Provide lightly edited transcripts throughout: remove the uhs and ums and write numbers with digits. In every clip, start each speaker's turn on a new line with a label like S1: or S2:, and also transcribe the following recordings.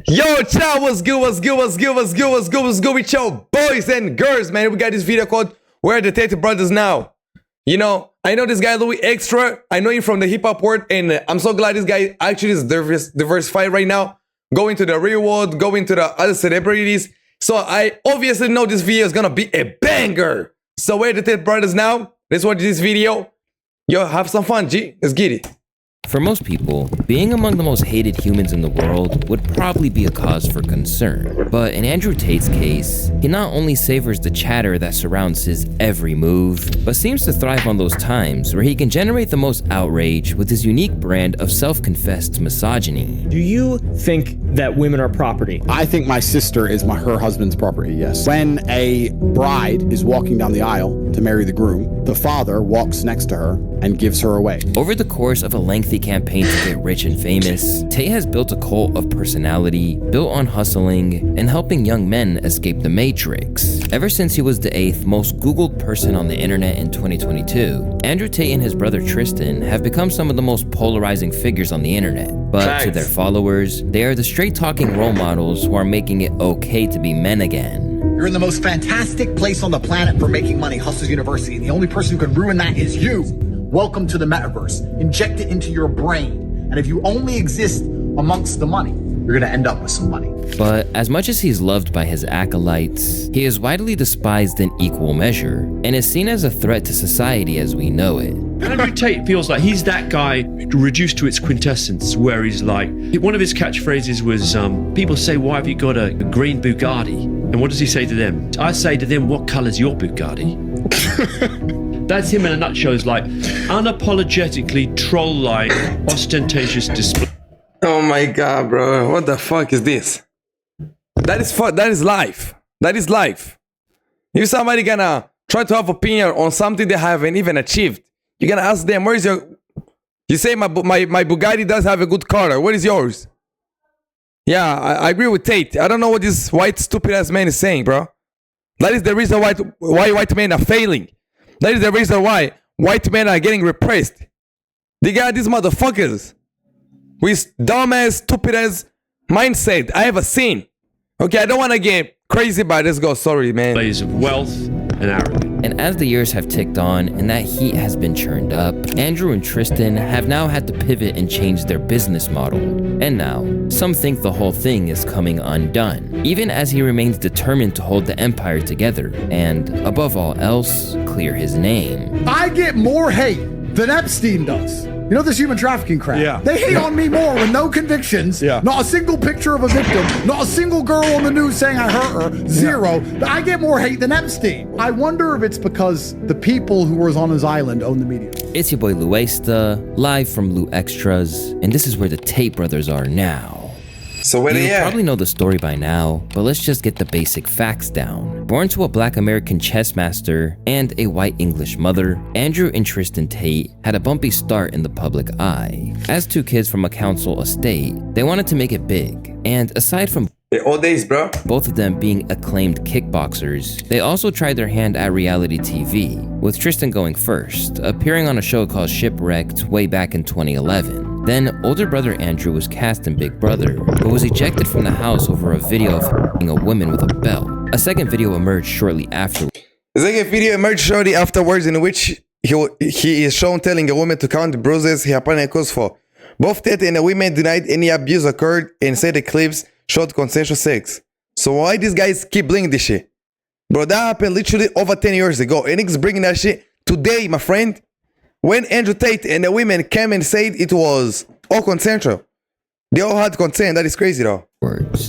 S1: Yo, ciao, what's good with your boys and girls, man? We got this video called Where Are the Tate Brothers Now? You know, I know this guy Louis Extra. I know him from the hip-hop world, and I'm so glad this guy actually is diversified right now. Going to the real world, going to the other celebrities. So I obviously know this video is gonna be a banger. So where are the Tate Brothers now? Let's watch this video. Yo, have some fun, G. Let's get it.
S2: For most people, being among the most hated humans in the world would probably be a cause for concern. But in Andrew Tate's case, he not only savors the chatter that surrounds his every move, but seems to thrive on those times where he can generate the most outrage with his unique brand of self-confessed misogyny.
S3: Do you think that women are property?
S4: I think my sister is her husband's property, yes. When a bride is walking down the aisle to marry the groom, the father walks next to her and gives her away.
S2: Over the course of a lengthy campaign to get rich and famous, Tate has built a cult of personality built on hustling and helping young men escape the matrix. Ever since he was the 8th most Googled person on the internet in 2022, Andrew Tate and his brother Tristan have become some of the most polarizing figures on the internet. But to their followers, they are the straight-talking role models who are making it okay to be men again.
S5: You're in the most fantastic place on the planet for making money, Hustlers University, and the only person who can ruin that is you. Welcome to the metaverse. Inject it into your brain. And if you only exist amongst the money, you're gonna end up with some money.
S2: But as much as he's loved by his acolytes, he is widely despised in equal measure and is seen as a threat to society as we know it.
S6: Andrew Tate feels like he's that guy reduced to its quintessence, where he's like, one of his catchphrases was, people say, why have you got a green Bugatti? And what does he say to them? I say to them, what color's your Bugatti? That's him in a nutshell. Is like unapologetically troll-like, ostentatious display.
S1: Oh my god, bro. What the fuck is this? That is life. That is life. If somebody gonna try to have opinion on something they haven't even achieved, you're gonna ask them, where is your... You say my Bugatti does have a good color. What is yours? Yeah, I agree with Tate. I don't know what this white stupid ass man is saying, bro. That is the reason why white men are failing. That is the reason why white men are getting repressed. They got these motherfuckers with dumbass, stupid ass mindset I ever seen. Okay, I don't want to get crazy, but let's go. Sorry, man.
S6: Of wealth and arrogance.
S2: And as the years have ticked on and that heat has been churned up, Andrew and Tristan have now had to pivot and change their business model. And now, some think the whole thing is coming undone, even as he remains determined to hold the empire together and, above all else, clear his name.
S5: I get more hate than Epstein does. You know this human trafficking crap?
S4: Yeah.
S5: They hate on me more with no convictions.
S4: Yeah.
S5: Not a single picture of a victim. Not a single girl on the news saying I hurt her. Zero. Yeah. I get more hate than Epstein. I wonder if it's because the people who was on his island own the media.
S2: It's your boy Luesta, live from Lou Extras, and this is where the Tate brothers are now.
S1: So where they
S2: You
S1: at?
S2: probably know the story by now, but let's just get the basic facts down. Born to a black American chess master and a white English mother, Andrew and Tristan Tate had a bumpy start in the public eye. As two kids from a council estate, they wanted to make it big, and aside from
S1: All days, bro.
S2: both of them being acclaimed kickboxers, they also tried their hand at reality TV, with Tristan going first, appearing on a show called Shipwrecked way back in 2011. Then, older brother Andrew was cast in Big Brother, but was ejected from the house over a video of f***ing a woman with a belt. A second video emerged shortly after.
S1: The second video emerged shortly afterwards in which he is shown telling a woman to count the bruises he apparently caused for. Both Tate and the women denied any abuse occurred and said the clips showed consensual sex. So why these guys keep blinking this shit? Bro, that happened literally over 10 years ago. And niggas bringing that shit today, my friend. When Andrew Tate and the women came and said it was all consensual. They all had consent. That is crazy though.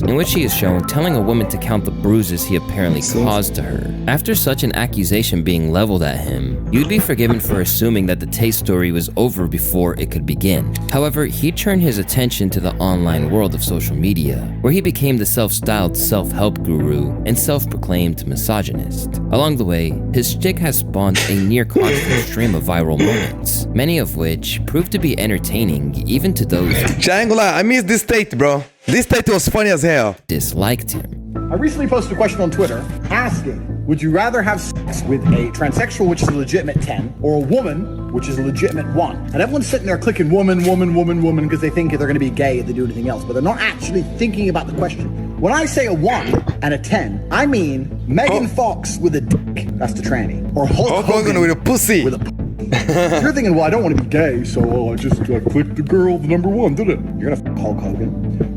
S2: In which he is shown telling a woman to count the bruises he apparently caused to her. After such an accusation being leveled at him, you'd be forgiven for assuming that the Tate story was over before it could begin. However, he turned his attention to the online world of social media, where he became the self-styled self-help guru and self-proclaimed misogynist. Along the way, his shtick has spawned a near-constant stream of viral moments, many of which proved to be entertaining even to those who
S1: I miss this Tate, bro. This Tate was funny as hell.
S2: disliked him.
S5: I recently posted a question on Twitter asking would you rather have sex with a transsexual, which is a legitimate 10, or a woman, which is a legitimate 1? And everyone's sitting there clicking woman, because they think they're going to be gay if they do anything else, but they're not actually thinking about the question. When I say a 1 and a 10, I mean Megan Fox with a dick, that's the tranny, or Hulk Hogan
S1: with a pussy.
S5: with a You're thinking, well, I don't want to be gay, so I just clicked the girl, the number 1, did it? You're gonna f Hulk Hogan.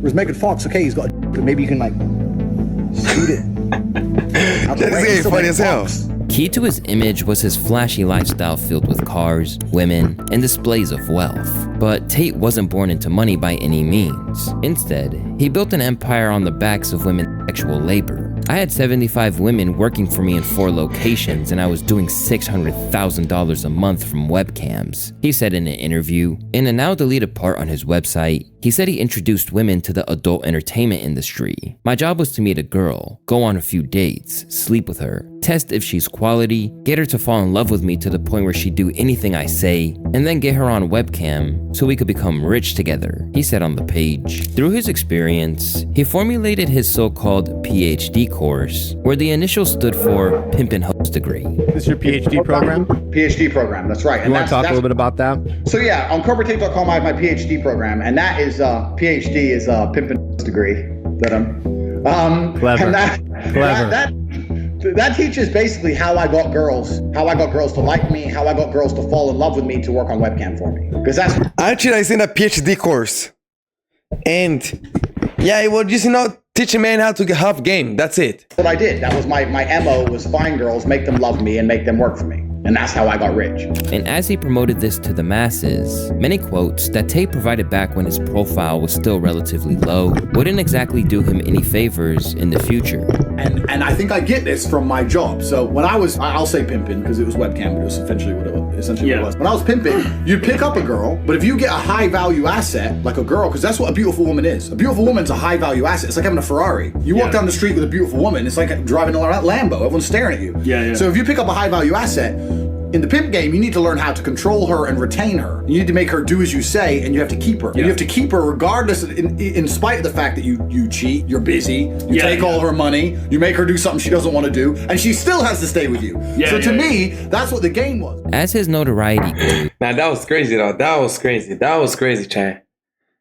S5: Whereas Megan Fox, okay, he's got a dick, but maybe you can like shoot it.
S1: That is funny as hell.
S2: Key to his image was his flashy lifestyle filled with cars, women, and displays of wealth. But Tate wasn't born into money by any means. Instead, he built an empire on the backs of women's sexual labor. I had 75 women working for me in 4 locations, and I was doing $600,000 a month from webcams, he said in an interview. In a now deleted part on his website, he said he introduced women to the adult entertainment industry. My job was to meet a girl, go on a few dates, sleep with her, test if she's quality, get her to fall in love with me to the point where she'd do anything I say, and then get her on webcam so we could become rich together, he said on the page. Through his experience, he formulated his so-called PhD course, where the initials stood for Pimpin' Host Degree.
S7: This is your PhD program?
S5: PhD program, that's right.
S7: You want to talk a little bit about that?
S5: So yeah, on corporatate.com I have my PhD program, and that is PhD is Pimpin' Degree that I'm
S7: Clever.
S5: And
S7: Clever.
S5: That teaches basically how I got girls to like me, how I got girls to fall in love with me to work on webcam for me. Because that's
S1: Actually, I seen a PhD course, and yeah, it was just teach a man how to have game. That's it.
S5: what I did. That was my MO, was find girls, make them love me, and make them work for me. And that's how I got rich.
S2: And as he promoted this to the masses, many quotes that Tate provided back when his profile was still relatively low wouldn't exactly do him any favors in the future.
S5: And I think I get this from my job. So when I'll say pimping because it was webcam, but it was essentially what it was. When I was pimping, you'd pick up a girl, but if you get a high value asset, like a girl, because that's what a beautiful woman is. A beautiful woman's a high value asset. It's like having a Ferrari. You walk down the street with a beautiful woman, it's like driving a Lambo. Everyone's staring at you. So if you pick up a high value asset, in the pimp game, you need to learn how to control her and retain her. You need to make her do as you say, and you have to keep her. And you have to keep her regardless, in spite of the fact that you cheat, you're buszy, you take all her money, you make her do something she doesn't want to do, and she still has to stay with you. So to me, that's what the game was.
S2: As his notoriety grew,
S1: Nah, that was crazy though. That was crazy, Chan.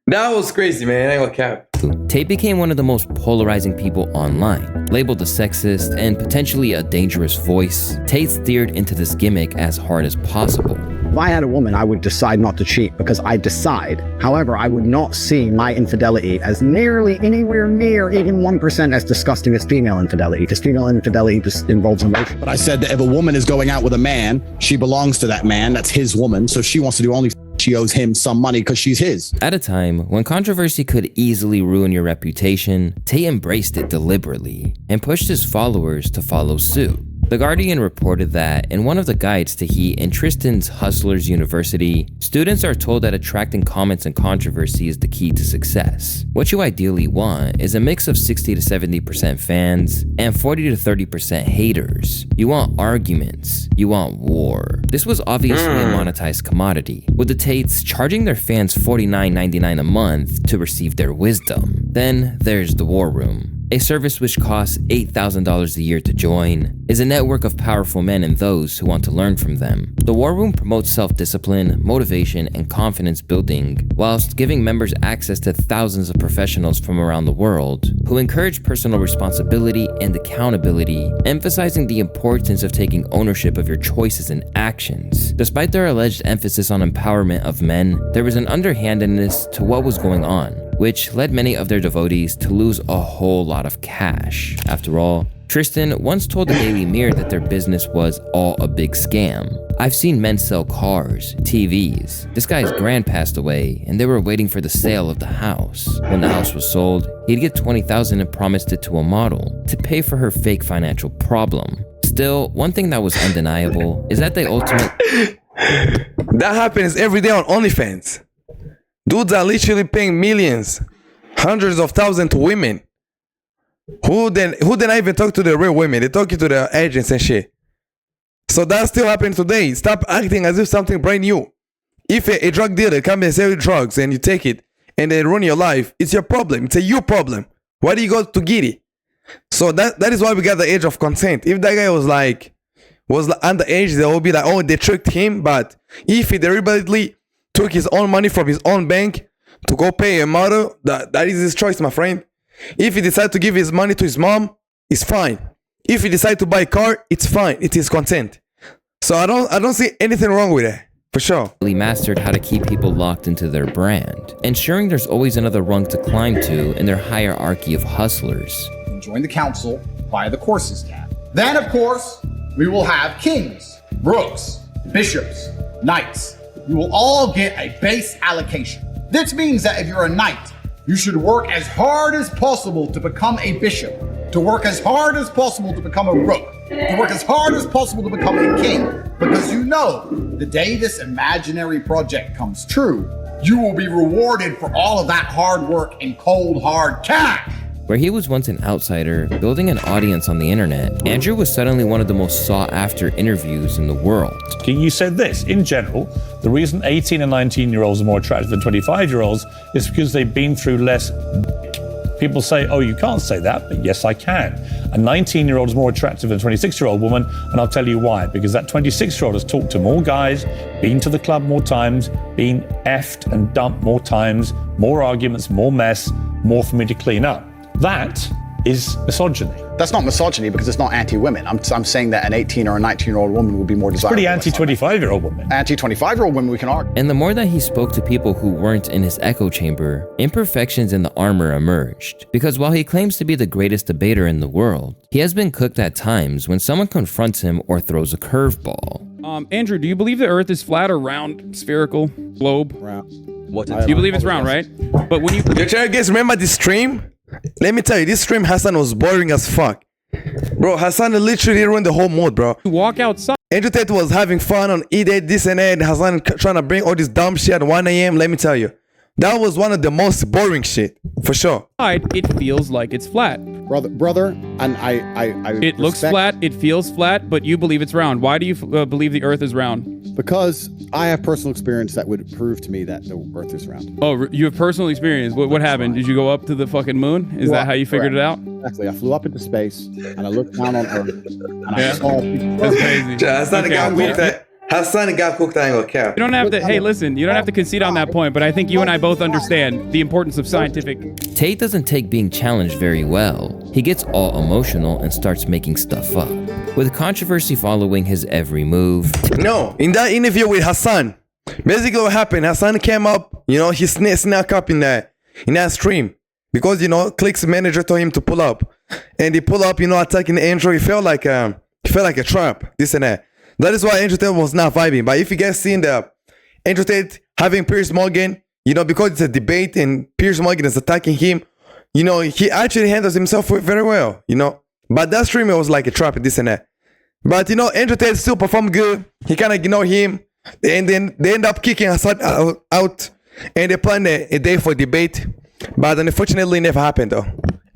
S1: That was crazy, man. I ain't gonna cap.
S2: Tate became one of the most polarizing people online. Labeled a sexist and potentially a dangerous voice, Tate steered into this gimmick as hard as possible.
S8: If I had a woman, I would decide not to cheat because I decide. However, I would not see my infidelity as nearly anywhere near even 1% as disgusting as female infidelity, because female infidelity just involves emotion.
S4: But I said that if a woman is going out with a man, she belongs to that man. That's his woman. So she wants to do only she owes him some money because she's his.
S2: At a time when controversy could easily ruin your reputation, Tate embraced it deliberately and pushed his followers to follow suit. The Guardian reported that in one of the guides to he and Tristan's Hustlers University, students are told that attracting comments and controversy is the key to success. What you ideally want is a mix of 60 to 70% fans and 40 to 30% haters. You want arguments. You want war. This was obviously a monetized commodity, with the Tates charging their fans $49.99 a month to receive their wisdom. Then there's the War Room. A service which costs $8,000 a year to join, is a network of powerful men and those who want to learn from them. The War Room promotes self-discipline, motivation, and confidence building, whilst giving members access to thousands of professionals from around the world who encourage personal responsibility and accountability, emphasizing the importance of taking ownership of your choices and actions. Despite their alleged emphasis on empowerment of men, there was an underhandedness to what was going on, which led many of their devotees to lose a whole lot of cash. After all, Tristan once told the Daily Mirror that their business was all a big scam. I've seen men sell cars, TVs. This guy's grand passed away and they were waiting for the sale of the house. When the house was sold, he'd get $20,000 and promised it to a model to pay for her fake financial problem. Still, one thing that was undeniable is that they ultimately...
S1: That happens every day on OnlyFans. Dudes are literally paying millions, hundreds of thousands to women. Who then I even talk to the real women? They talk to the agents and shit. So that still happens today. Stop acting as if something brand new. If a drug dealer comes and sells you drugs and you take it and they ruin your life, it's your problem. It's a you problem. Why do you go to get it? So that is why we got the age of consent. If that guy was underage, they will be like, oh, they tricked him. But if he deliberately took his own money from his own bank to go pay a mother, that is his choice, my friend. If he decided to give his money to his mom, it's fine. If he decided to buy a car, it's fine. It is consent. So I don't see anything wrong with it, for sure.
S2: He mastered how to keep people locked into their brand, ensuring there's always another rung to climb to in their hierarchy of hustlers.
S5: Join the council via the courses tab. Then, of course, we will have kings, rooks, bishops, knights. You will all get a base allocation. This means that if you're a knight, you should work as hard as possible to become a bishop, to work as hard as possible to become a rook, to work as hard as possible to become a king, because you know the day this imaginary project comes true, you will be rewarded for all of that hard work in cold, hard cash.
S2: Where he was once an outsider, building an audience on the internet, Andrew was suddenly one of the most sought-after interviews in the world.
S9: You said this, in general, the reason 18 and 19-year-olds are more attractive than 25-year-olds is because they've been through less. People say, oh, you can't say that, but yes, I can. A 19-year-old is more attractive than a 26-year-old woman, and I'll tell you why. Because that 26-year-old has talked to more guys, been to the club more times, been effed and dumped more times, more arguments, more mess, more for me to clean up. That is misogyny.
S4: That's not misogyny because it's not anti-women. I'm saying that an 18 or a 19-year-old woman would be more desirable.
S9: Pretty anti-25-year-old woman.
S4: Anti-25-year-old women, we can argue.
S2: And the more that he spoke to people who weren't in his echo chamber, imperfections in the armor emerged. Because while he claims to be the greatest debater in the world, he has been cooked at times when someone confronts him or throws a curveball.
S10: Andrew, do you believe the Earth is flat or round, spherical, globe?
S4: Round.
S10: You believe it's round, right? But when you...
S1: Yo, guys, remember this stream? Let me tell you, this stream Hassan was boring as fuck. Bro, Hassan literally ruined the whole mood, bro.
S10: walk outside...
S1: Andrew Tate was having fun on E-Day, this and that. Hassan trying to bring all this dumb shit at 1 a.m. Let me tell you. That was one of the most boring shit, for sure.
S10: It feels like it's flat.
S4: Brother, and I
S10: It looks flat, it feels flat, but you believe it's round. Why do you believe the Earth is round?
S4: Because I have personal experience that would prove to me that the Earth is round.
S10: Oh, you have personal experience. What happened? Did you go up to the fucking moon? Is that how you figured it out?
S4: Exactly. I flew up into space and I looked down on Earth and I saw.
S10: That's crazy.
S1: Hassan got cooked, I ain't gonna care.
S10: You don't have to, hey, listen, you don't have to concede on that point, but I think you and I both understand the importance of scientific.
S2: Tate doesn't take being challenged very well. He gets all emotional and starts making stuff up, with controversy following his every move.
S1: No, in that interview with Hassan, basically what happened, Hassan came up, he snuck up in that stream. Because, Click's manager told him to pull up. And he pulled up, attacking Andrew. He felt like a trap, this and that. That is why Andrew Tate was not vibing. But if you guys seen the Andrew Tate having Piers Morgan, because it's a debate and Piers Morgan is attacking him, he actually handles himself very well, But that stream was like a trap and this and that. But, Andrew Tate still performed good. He kind of ignore him. And then they end up kicking Hassan out. And they planned a day for debate. But unfortunately, it never happened though.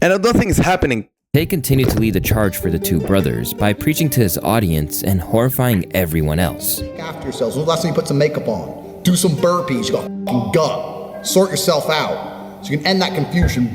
S1: And I don't think it's happening.
S2: Tate continued to lead the charge for the two brothers by preaching to his audience and horrifying everyone else.
S5: Look after yourselves. When the last time you put some makeup on? Do some burpees. You got fucking gut. Sort yourself out so you can end that confusion.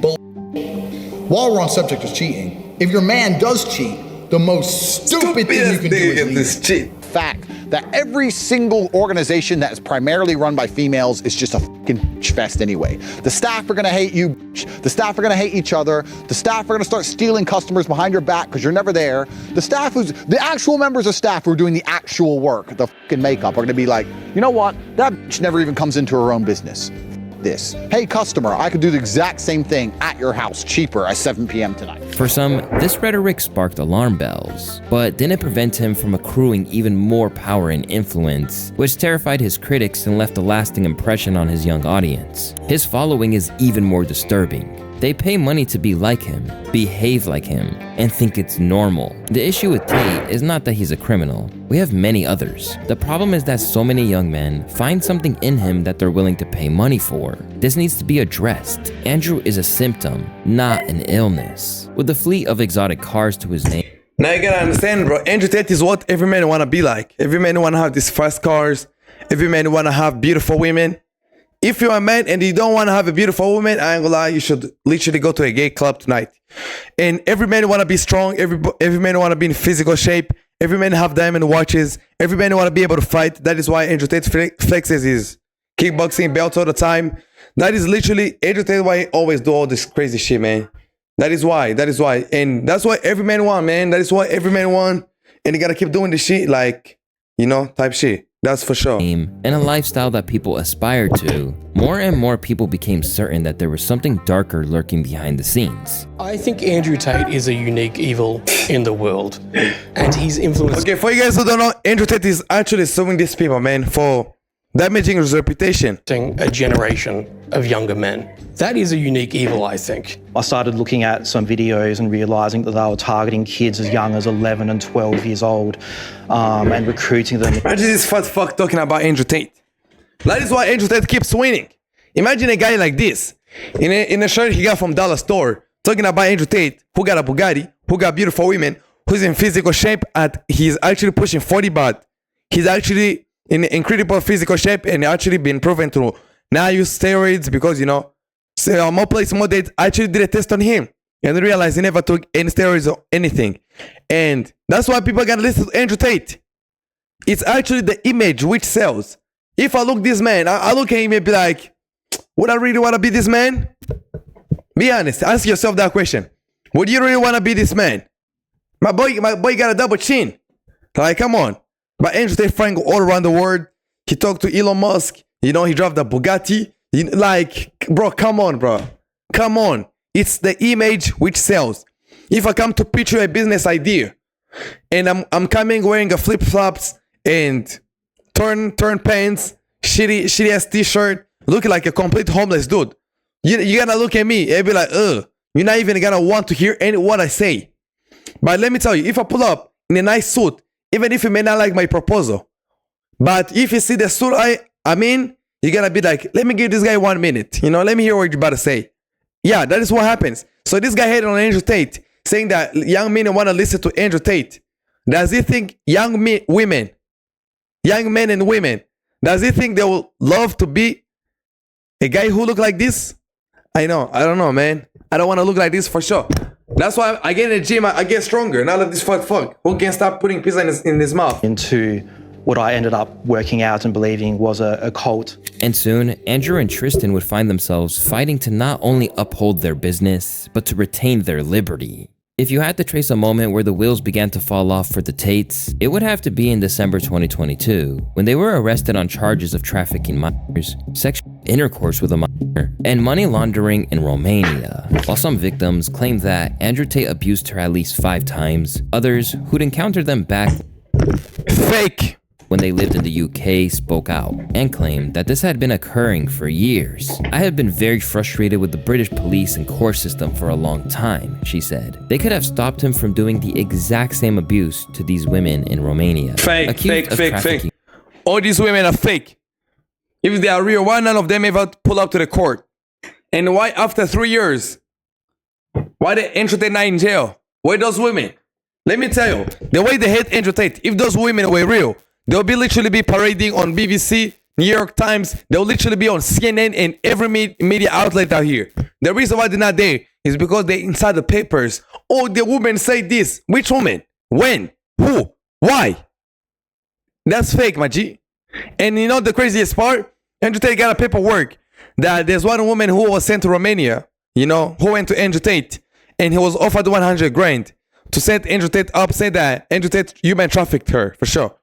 S5: While we're on subject of cheating, if your man does cheat, the most stupid thing you can do is cheat.
S4: Fact that every single organization that is primarily run by females is just a fucking fest anyway. The staff are gonna hate you. The staff are gonna hate each other. The staff are gonna start stealing customers behind your back because you're never there. The actual members of staff who are doing the actual work, the fucking makeup, are gonna be like, you know what? That bitch never even comes into her own business. This. Hey customer, I could do the exact same thing at your house, cheaper at 7 p.m. tonight.
S2: For some, this rhetoric sparked alarm bells, but didn't prevent him from accruing even more power and influence, which terrified his critics and left a lasting impression on his young audience. His following is even more disturbing. They pay money to be like him, behave like him, and think it's normal. The issue with Tate is not that he's a criminal. We have many others. The problem is that so many young men find something in him that they're willing to pay money for. This needs to be addressed. Andrew is a symptom, not an illness. With a fleet of exotic cars to his name.
S1: Now you gotta understand, bro. Andrew Tate is what every man wanna be like. Every man wanna have these fast cars. Every man wanna have beautiful women. If you're a man and you don't want to have a beautiful woman, I ain't gonna lie, you should literally go to a gay club tonight. And every man want to be strong. Every man want to be in physical shape. Every man have diamond watches. Every man want to be able to fight. That is why Andrew Tate flexes his kickboxing belt all the time. That is literally Andrew Tate why he always do all this crazy shit, man. That is why. And that's what every man want, man. That is what every man want. And you gotta keep doing this shit, like, you know, type shit. That's for sure.
S2: And a lifestyle that people aspired to, more and more people became certain that there was something darker lurking behind the scenes.
S11: I think Andrew Tate is a unique evil in the world, and he's influenced.
S1: Okay, for you guys who don't know, Andrew Tate is actually suing these people, man, for damaging his reputation.
S11: A generation of younger men. That is a unique evil, I think.
S12: I started looking at some videos and realising that they were targeting kids as young as 11 and 12 years old and recruiting them.
S1: Imagine this fat fuck talking about Andrew Tate. That is why Andrew Tate keeps winning. Imagine a guy like this, in a shirt he got from dollar store, talking about Andrew Tate, who got a Bugatti, who got beautiful women, who's in physical shape, he's actually pushing 40 baht. He's actually in incredible physical shape and actually been proven to now use steroids because, you know, more place, more dates. I actually did a test on him and realized he never took any steroids or anything. And that's why people gotta listen to Andrew Tate. It's actually the image which sells. If I look this man, I look at him and be like, would I really want to be this man? Be honest. Ask yourself that question. Would you really want to be this man? My boy got a double chin. Like, come on. But Andrew Tate flying all around the world. He talked to Elon Musk. You know, he drove the Bugatti. Like, bro, come on, bro. Come on. It's the image which sells. If I come to pitch you a business idea and I'm coming wearing a flip-flops and turn pants, shitty ass t-shirt, looking like a complete homeless dude, you gotta look at me and be like, ugh, you're not even gonna want to hear what I say. But let me tell you, if I pull up in a nice suit, even if you may not like my proposal, but if you see the suit I'm in, you're gonna be like, let me give this guy 1 minute. You know, let me hear what you're about to say. Yeah, that is what happens. So this guy hated on Andrew Tate, saying that young men want to listen to Andrew Tate. Does he think young men and women, does he think they will love to be a guy who look like this? I don't know, man. I don't want to look like this for sure. That's why I get in the gym, I get stronger. Not like this fuck who can stop putting pizza in his mouth.
S12: Into what I ended up working out and believing was a cult.
S2: And soon, Andrew and Tristan would find themselves fighting to not only uphold their business, but to retain their liberty. If you had to trace a moment where the wheels began to fall off for the Tates, it would have to be in December 2022, when they were arrested on charges of trafficking minors, sexual intercourse with a minor, and money laundering in Romania. While some victims claimed that Andrew Tate abused her at least 5 times, others who'd encountered them back
S1: fake
S2: when they lived in the UK spoke out and claimed that this had been occurring for years. I have been very frustrated with the British police and court system for a long time, she said. They could have stopped him from doing the exact same abuse to these women in Romania.
S1: Fake. All these women are fake. If they are real, why none of them ever pull up to the court? And why after 3 years? Why they Andrew Tate not in jail? Why those women? Let me tell you, the way they hate Andrew Tate, if those women were real, they'll literally be parading on BBC, New York Times. They'll literally be on CNN and every media outlet out here. The reason why they're not there is because they're inside the papers. Oh, the woman say this. Which woman? When? Who? Why? That's fake, my G. And you know the craziest part? Andrew Tate got a paperwork that there's one woman who was sent to Romania, you know, who went to Andrew Tate and he was offered 100 grand to set Andrew Tate up, say that Andrew Tate human trafficked her, for sure.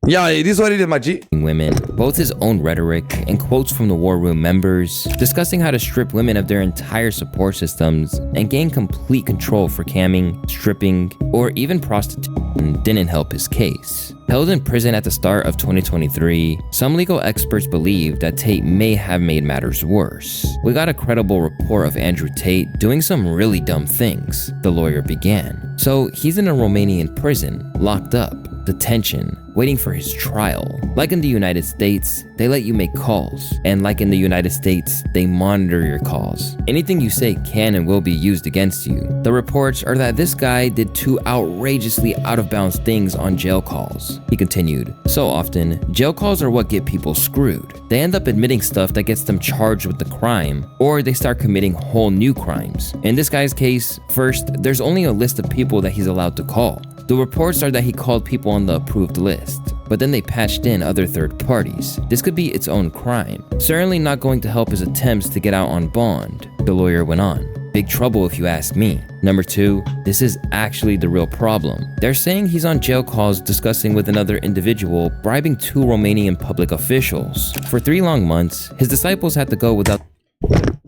S1: Yeah, it is what it is, my G.
S2: Women, both his own rhetoric and quotes from the war room members, discussing how to strip women of their entire support systems and gain complete control for camming, stripping, or even prostitution didn't help his case. Held in prison at the start of 2023, some legal experts believe that Tate may have made matters worse. We got a credible report of Andrew Tate doing some really dumb things, the lawyer began. So he's in a Romanian prison, locked up. detention, waiting for his trial. Like in the United States, they let you make calls, and like in the United States, they monitor your calls. Anything you say can and will be used against you. The reports are that this guy did 2 outrageously out-of-bounds things on jail calls. He continued, so often, jail calls are what get people screwed. They end up admitting stuff that gets them charged with the crime, or they start committing whole new crimes. In this guy's case, first, there's only a list of people that he's allowed to call. The reports are that he called people on the approved list, but then they patched in other third parties. This could be its own crime. Certainly not going to help his attempts to get out on bond, the lawyer went on. Big trouble if you ask me. Number 2, this is actually the real problem. They're saying he's on jail calls discussing with another individual, bribing 2 Romanian public officials. For 3 long months, his disciples had to go without...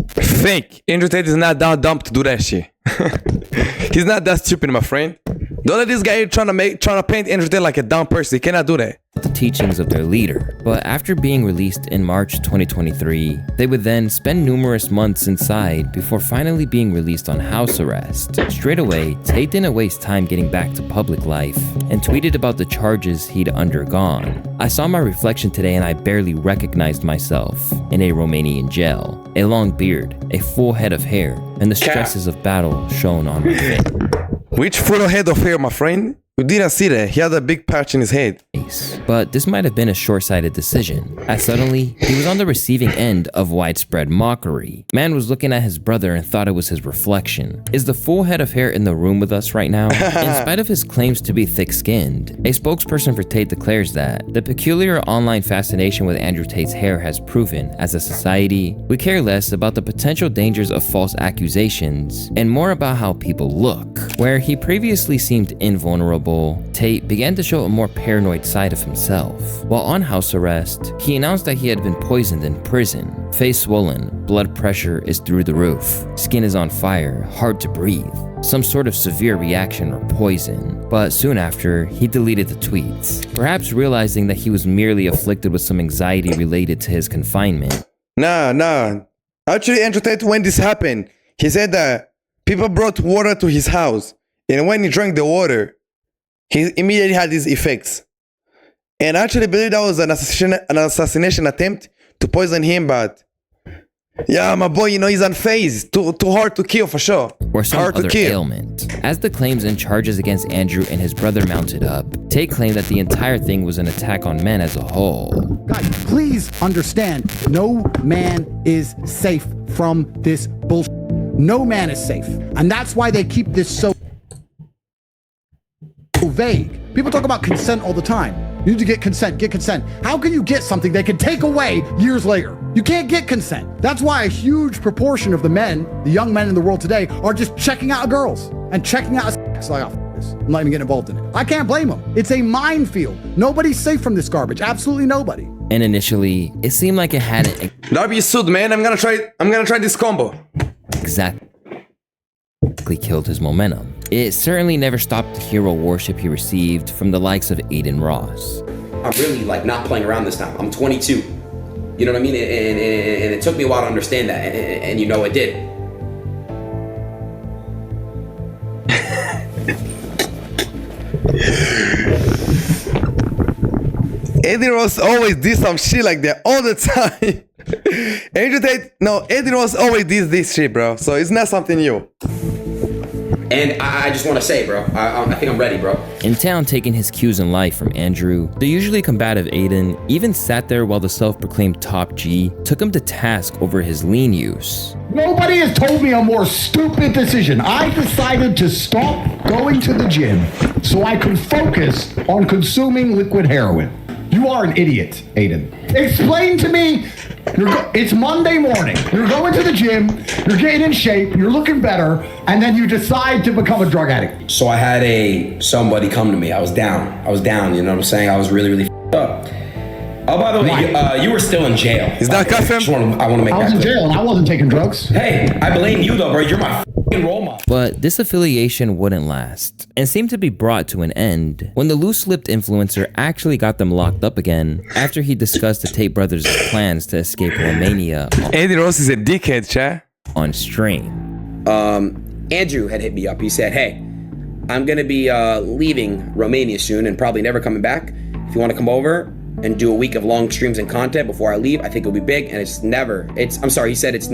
S1: Fake. Andrew Tate is not that dumb to do that shit. He's not that stupid, my friend. Don't let this guy trying to paint Andrew Tate like a dumb person. He cannot do that.
S2: The teachings of their leader. But after being released in March 2023, they would then spend numerous months inside before finally being released on house arrest. Straight away, Tate didn't waste time getting back to public life and tweeted about the charges he'd undergone. I saw my reflection today and I barely recognized myself in a Romanian jail. A long beard, a full head of hair, and the stresses of battle shown on my face.
S1: Which full head of hair, my friend? You didn't see that. He had a big patch in his head.
S2: But this might have been a short-sighted decision, as suddenly, he was on the receiving end of widespread mockery. Man was looking at his brother and thought it was his reflection. Is the full head of hair in the room with us right now? In spite of his claims to be thick-skinned, a spokesperson for Tate declares that the peculiar online fascination with Andrew Tate's hair has proven, as a society, we care less about the potential dangers of false accusations and more about how people look. Where he previously seemed invulnerable, Tate began to show a more paranoid side of himself. While on house arrest, he announced that he had been poisoned in prison. Face swollen, blood pressure is through the roof, skin is on fire, hard to breathe. Some sort of severe reaction or poison. But soon after, he deleted the tweets, perhaps realizing that he was merely afflicted with some anxiety related to his confinement.
S1: Nah. Actually, Andrew Tate, when this happened, he said that people brought water to his house, and when he drank the water, he immediately had these effects. And I actually believe that was an assassination attempt to poison him, but yeah, my boy, you know, he's unfazed. Too hard to kill for sure.
S2: Or some
S1: hard
S2: other
S1: to kill.
S2: ailment. As the claims and charges against Andrew and his brother mounted up, Tate claimed that the entire thing was an attack on men as a whole.
S5: Guys, please understand, no man is safe from this bullshit. No man is safe. And that's why they keep this so vague. People talk about consent all the time. You need to get consent, get consent. How can you get something they can take away years later? You can't get consent. That's why a huge proportion of the men, the young men in the world today, are just checking out girls and checking out sex. Like, oh, this. I'm not even getting involved in it. I can't blame them. It's a minefield. Nobody's safe from this garbage. Absolutely nobody.
S2: And initially, it seemed like it hadn't
S1: Darby Sud, man. I'm gonna try this combo.
S2: exactly killed his momentum. It certainly never stopped the hero worship he received from the likes of Aiden Ross.
S13: I'm really like not playing around this time. I'm 22. You know what I mean? And it took me a while to understand that, and you know it did.
S1: Aiden Ross always did some shit like that all the time. Aiden Ross always did this shit, bro. So it's not something new.
S13: And I just want to say, bro, I think I'm ready, bro.
S2: In town, taking his cues in life from Andrew, the usually combative Aiden even sat there while the self-proclaimed top G took him to task over his lean use.
S5: Nobody has told me a more stupid decision. I decided to stop going to the gym so I could focus on consuming liquid heroin. You are an idiot, Aiden. Explain to me, it's Monday morning, you're going to the gym, you're getting in shape, you're looking better, and then you decide to become a drug addict.
S13: So I had somebody come to me. I was down, you know what I'm saying? I was really f***ed up. Oh, by the way, you were still in jail.
S1: Is that cuffing?
S13: I want to make that clear.
S5: I was in jail and I wasn't taking drugs.
S13: Hey, I blame you though, bro. You're my f***ing role model.
S2: But this affiliation wouldn't last, and seemed to be brought to an end when the loose-lipped influencer actually got them locked up again after he discussed the Tate brothers' plans to escape Romania.
S1: Aiden Ross is a dickhead, chat.
S2: On stream.
S13: Andrew had hit me up. He said, hey, I'm gonna be leaving Romania soon and probably never coming back. If you want to come over and do a week of long streams and content before I leave, I think it'll be big. And I'm sorry, he said it's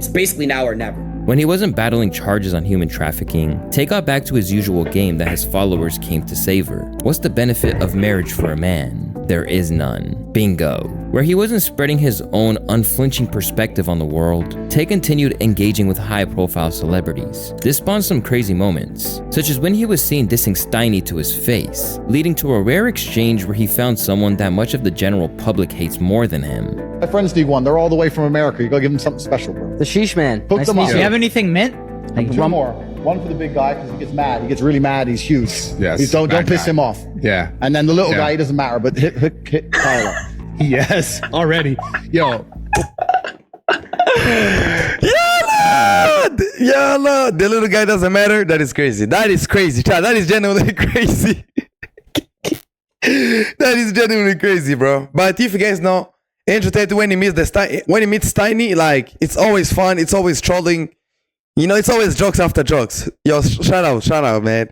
S13: basically now or never.
S2: When he wasn't battling charges on human trafficking, Tate got back to his usual game that his followers came to savor. What's the benefit of marriage for a man? There is none. Bingo. Where he wasn't spreading his own unflinching perspective on the world, Tate continued engaging with high-profile celebrities. This spawned some crazy moments, such as when he was seen dissing Steiny to his face, leading to a rare exchange where he found someone that much of the general public hates more than him.
S4: My friends need one. They're all the way from America. You gotta give them something special, bro.
S14: The sheesh man.
S4: Hook them up.
S14: Do you have anything mint?
S4: Like two more. One for the big guy because he gets mad. He gets really mad. He's huge.
S7: Yes.
S4: Don't piss him off.
S7: Yeah.
S4: And then the little guy, he doesn't matter. But hit Kyle up.
S7: Yes. Already. Yo.
S1: Yalla! The little guy doesn't matter. That is crazy. That is crazy. Child, that is genuinely crazy. That is genuinely crazy, bro. But if you guys know, Andrew Tate, when he meets Steiny, like, it's always fun. It's always trolling. You know, it's always jokes after jokes. Yo, shout out, man.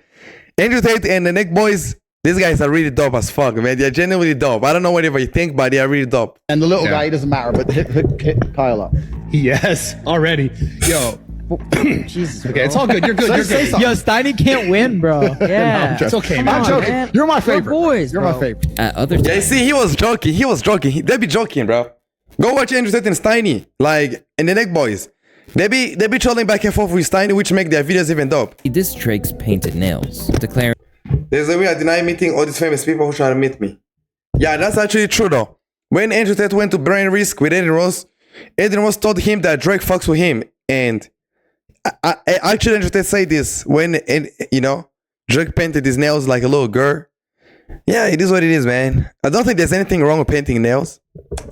S1: Andrew Tate and the Nick boys, these guys are really dope as fuck, man. They're genuinely dope. I don't know whatever you think, but they are really dope.
S4: And the little guy, he doesn't matter. But hit Kyle up.
S7: Yes. Already. Yo.
S14: Jesus.
S7: Okay, it's all good. You're good. You're good.
S14: Yo, Steiny can't win, bro. Yeah.
S7: It's okay, man.
S4: I'm joking.
S14: Man.
S4: You're my favorite.
S14: We're boys,
S4: You're
S14: bro.
S4: my favorite.
S2: At other
S1: Yeah,
S2: times,
S1: see, he was joking. They be joking, bro. Go watch Andrew Tate and Steiny, like, and the Nick boys. They be trolling back and forth with Steiny, which make their videos even dope.
S2: he dissed Drake's Painted Nails, declaring,
S1: There's a way I deny meeting all these famous people who try to meet me. Yeah, that's actually true though. When Andrew Tate went to Brain Risk with Adrian Ross told him that Drake fucks with him. And I actually, Andrew Tate said this when, Drake painted his nails like a little girl. Yeah, it is what it is, man. I don't think there's anything wrong with painting nails.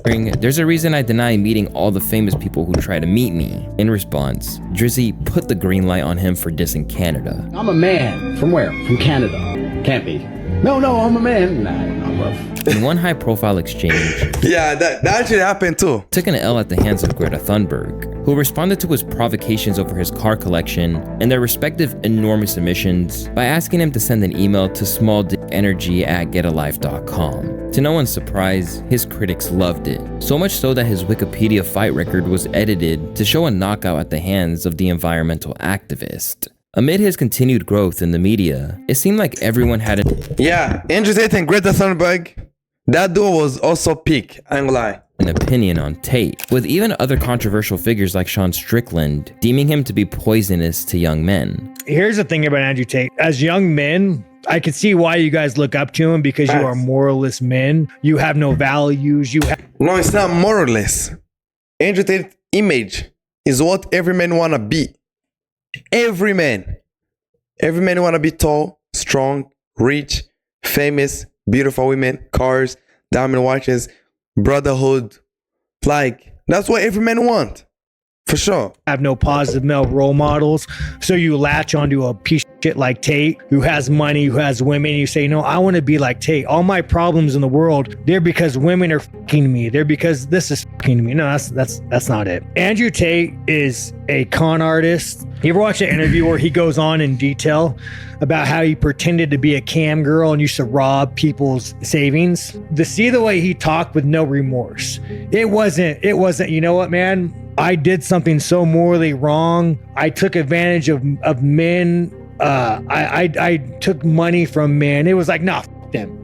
S2: "There's a reason I deny meeting all the famous people who try to meet me." In response, Drizzy put the green light on him for dissing Canada.
S15: I'm a man. From where? From Canada. Can't be. No, I'm a man. Nah, not rough.
S2: In one high-profile exchange,
S1: Yeah, that actually happened too.
S2: took an L at the hands of Greta Thunberg, who responded to his provocations over his car collection and their respective enormous emissions by asking him to send an email to smalldickenergy@getalife.com. To no one's surprise, his critics loved it, so much so that his Wikipedia fight record was edited to show a knockout at the hands of the environmental activist. Amid his continued growth in the media, it seemed like everyone had
S1: Yeah, Andrew Tate and Greta Thunberg, that duo was also peak, I ain't gonna lie.
S2: an opinion on Tate, with even other controversial figures like Sean Strickland deeming him to be poisonous to young men.
S3: Here's the thing about Andrew Tate. As young men, I can see why you guys look up to him because you are moralist men. You have no values.
S1: No, it's not moralist. Andrew Tate's image is what every man wanna be. Every man wanna be tall, strong, rich, famous, beautiful women, cars, diamond watches, brotherhood. Like, that's what every man want. For sure.
S3: Have no positive male role models. So you latch onto a piece of shit like Tate, who has money, who has women. And you say, no, I want to be like Tate. All my problems in the world, they're because women are fucking me. They're because this is fucking me. No, that's not it. Andrew Tate is a con artist. You ever watch an interview where he goes on in detail about how he pretended to be a cam girl and used to rob people's savings? To see the way he talked with no remorse. It wasn't, you know what, man? I did something so morally wrong. I took advantage of men. I took money from men. It was like, nah, f them.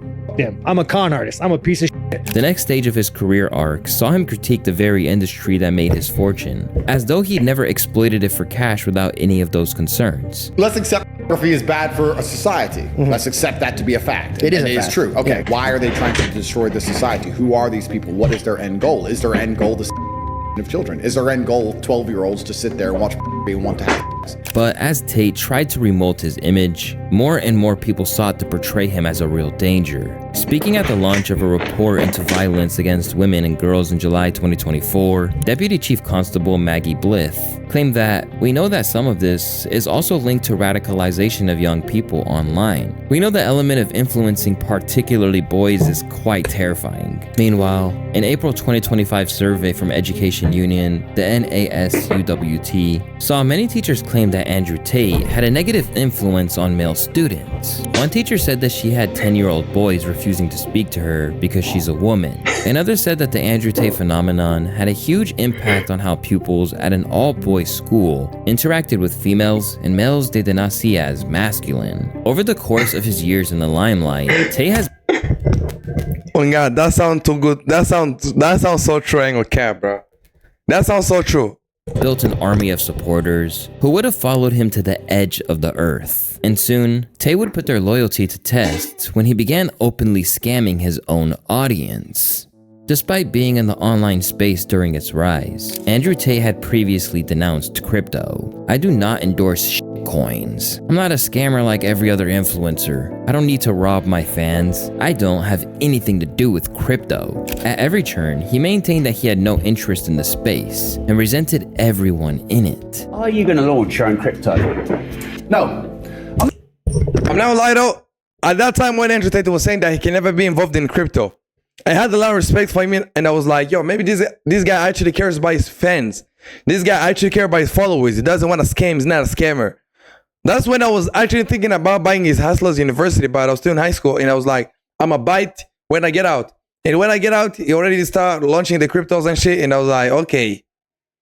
S3: I'm a con artist. I'm a piece of shit.
S2: The next stage of his career arc saw him critique the very industry that made his fortune, as though he'd never exploited it for cash without any of those concerns.
S4: Let's accept pornography is bad for a society. Let's accept that to be a fact.
S8: It is
S4: And
S8: a
S4: it is
S8: fact.
S4: true. Okay, why are they trying to destroy the society? Who are these people? What is their end goal? Is their end goal the of children? Is their end goal 12-year-olds to sit there and watch and want to have sex?
S2: But as Tate tried to remold his image, more and more people sought to portray him as a real danger. Speaking at the launch of a report into violence against women and girls in July 2024, Deputy Chief Constable Maggie Blith claimed that, "We know that some of this is also linked to radicalization of young people online. We know the element of influencing particularly boys is quite terrifying." Meanwhile, an April 2025 survey from Education Union, the NASUWT, saw many teachers claim that Andrew Tate had a negative influence on male students. One teacher said that she had 10-year-old boys refusing to speak to her because she's a woman. Another said that the Andrew Tate phenomenon had a huge impact on how pupils at an all-boys school interacted with females and males they did not see as masculine. Over the course of his years in the limelight, Tate has...
S1: Oh God, that sounds too good. That sounds so true, Angle Cap, bro. That sounds so true.
S2: Built an army of supporters who would have followed him to the edge of the earth. And soon, Tate would put their loyalty to test when he began openly scamming his own audience. Despite being in the online space during its rise, Andrew Tate had previously denounced crypto. "I do not endorse coins. I'm not a scammer like every other influencer. I don't need to rob my fans. I don't have anything to do with crypto." At every turn, he maintained that he had no interest in the space and resented everyone in it.
S15: Are you going to launch your own crypto? No.
S1: I'm not lie though. At that time when Andrew Tate was saying that he can never be involved in crypto, I had a lot of respect for him, and I was like, yo, maybe this guy actually cares about his fans. This guy actually cares about his followers. He doesn't want to scam. He's not a scammer. That's when I was actually thinking about buying his Hustlers University, but I was still in high school, and I was like, I'm going to buy it when I get out. And when I get out, he already started launching the cryptos and shit, and I was like, okay,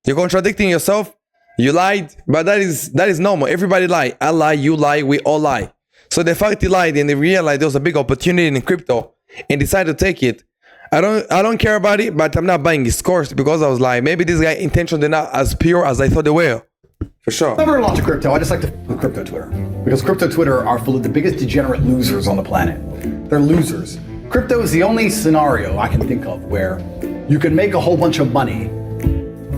S1: you're contradicting yourself. You lied, but that is normal. Everybody lie. I lie, you lie, we all lie. So the fact he lied and they realized there was a big opportunity in crypto and decided to take it. I don't care about it, but I'm not buying his course because I was like, maybe this guy's intentions are not as pure as I thought they were. For sure.
S5: Never launch crypto. I just like to with crypto Twitter. Because crypto Twitter are full of the biggest degenerate losers on the planet. They're losers. Crypto is the only scenario I can think of where you can make a whole bunch of money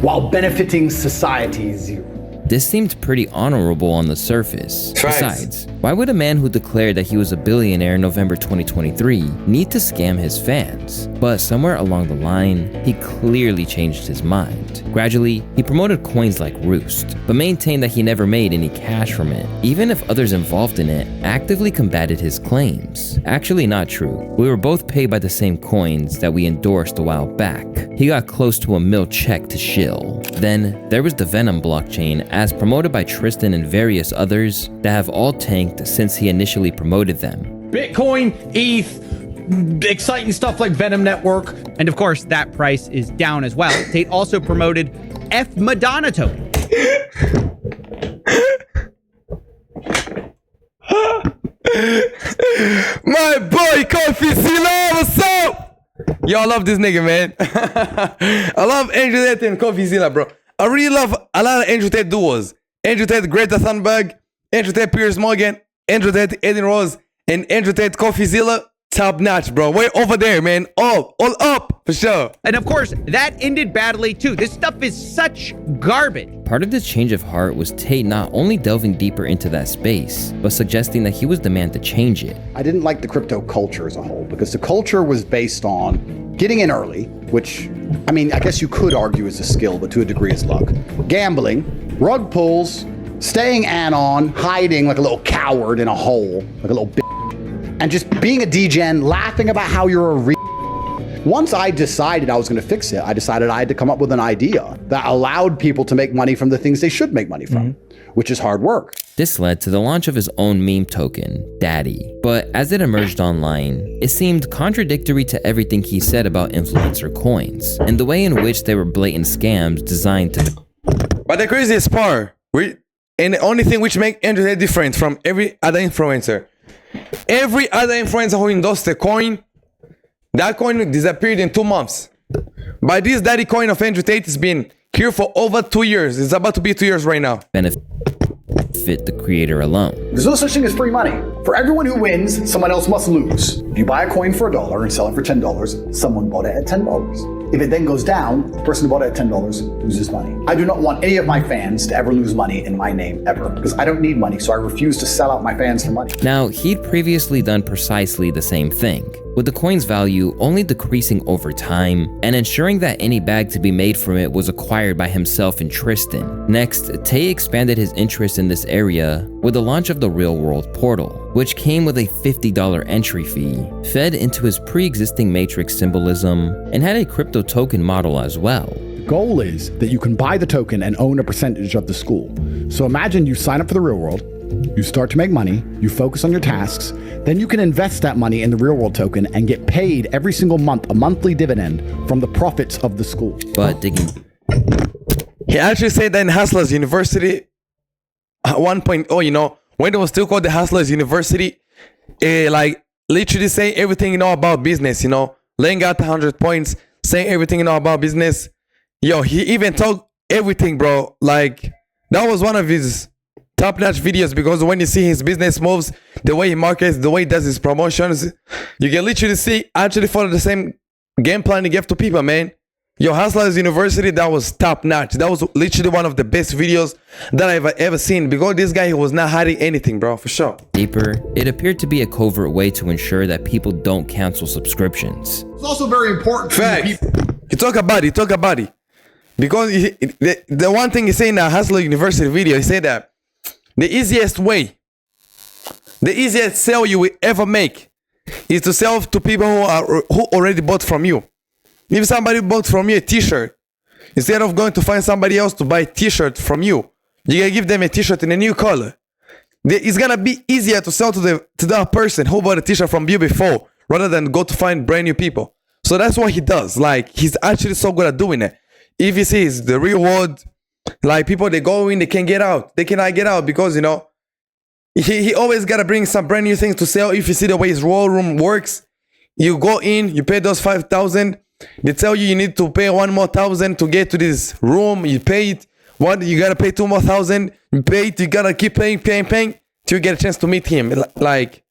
S5: while benefiting society zero.
S2: This seemed pretty honorable on the surface. Besides, why would a man who declared that he was a billionaire in November 2023 need to scam his fans? But somewhere along the line, he clearly changed his mind. Gradually, he promoted coins like Roost, but maintained that he never made any cash from it, even if others involved in it actively combated his claims. Actually not true. We were both paid by the same coins that we endorsed a while back. He got close to a mil check to shill. Then, there was the Venom blockchain, as promoted by Tristan and various others that have all tanked since he initially promoted them.
S16: Bitcoin, ETH, exciting stuff like Venom Network.
S17: And of course, that price is down as well. Tate also promoted F Madonna token.
S1: My boy Coffee Zilla, what's up? Yo, I love this nigga, man. I love Andrew Tate and Coffee Zilla, bro. I really love a lot of Andrew Tate duos. Andrew Tate, Greta Thunberg, Andrew Tate, Piers Morgan, Andrew Tate, Eden Rose, and Andrew Tate, Coffee Zilla. Top notch, bro. Way over there, man. All up, for sure.
S17: And of course, that ended badly too. This stuff is such garbage.
S2: Part of this change of heart was Tate not only delving deeper into that space, but suggesting that he was the man to change it.
S4: I didn't like the crypto culture as a whole because the culture was based on getting in early, which, I mean, I guess you could argue is a skill, but to a degree is luck. Gambling, rug pulls, staying anon, hiding like a little coward in a hole, like a little bitch, and just being a degen, laughing about how you're a Once I decided I was going to fix it, I decided I had to come up with an idea that allowed people to make money from the things they should make money from, which is hard work.
S2: This led to the launch of his own meme token, Daddy. But as it emerged online, it seemed contradictory to everything he said about influencer coins, and the way in which they were blatant scams designed to...
S1: But the craziest part, and the only thing which makes Andrew Tate different from every other influencer, every other influencer who endorsed the coin, that coin disappeared in 2 months. But this Daddy coin of Andrew Tate has been here for over 2 years. It's about to be 2 years right now.
S2: Benefit the creator alone.
S5: There's no such thing as free money. For everyone who wins, someone else must lose. If you buy a coin for $1 and sell it for $10, someone bought it at $10. If it then goes down, the person who bought it at $10 loses money. I do not want any of my fans to ever lose money in my name, ever, because I don't need money, so I refuse to sell out my fans for money.
S2: Now, he'd previously done precisely the same thing, with the coin's value only decreasing over time and ensuring that any bag to be made from it was acquired by himself and Tristan. Next, Tate expanded his interest in this area with the launch of the Real World Portal, which came with a $50 entry fee, fed into his pre-existing matrix symbolism, and had a crypto token model as well.
S5: The
S15: goal is that you can buy the token and own a percentage of the school. So imagine you sign up for the real world, you start to make money, you focus on your tasks, then you can invest that money in the real world token and get paid every single month a monthly dividend from the profits of the school.
S2: But digging.
S1: He actually said that in Hustlers University at 1.0, you know, when it was still called the Hustlers University, like literally saying everything you know about business, you know, laying out 100 points, saying everything you know about business. Yo, he even talked everything, bro. Like, that was one of his top-notch videos, because when you see his business moves, the way he markets, the way he does his promotions, you can literally see, actually follow the same game plan he gave to people, man. Yo, Hustlers University, that was top-notch. That was literally one of the best videos that I've ever seen, because this guy, he was not hiding anything, bro, for sure.
S2: Deeper, it appeared to be a covert way to ensure that people don't cancel subscriptions.
S5: It's also very important for you people.
S1: He talk about it. Because the one thing he said in a Hustler University video, he said that the easiest sell you will ever make is to sell to people who already bought from you. If somebody bought from you a t-shirt, instead of going to find somebody else to buy a t-shirt from you, you gotta give them a t-shirt in a new color. It's gonna be easier to sell to that person who bought a t-shirt from you before, rather than go to find brand new people. So that's what he does. Like, he's actually so good at doing it. If he sees the reward, like, people, they go in, they can't get out. They cannot get out because, you know, he always got to bring some brand new things to sell. If you see the way his war room works, you go in, you pay those 5,000. They tell you need to pay 1 more 1,000 to get to this room. You pay it. What? You got to pay 2 more 1,000. You pay it. You got to keep paying till you get a chance to meet him. Like,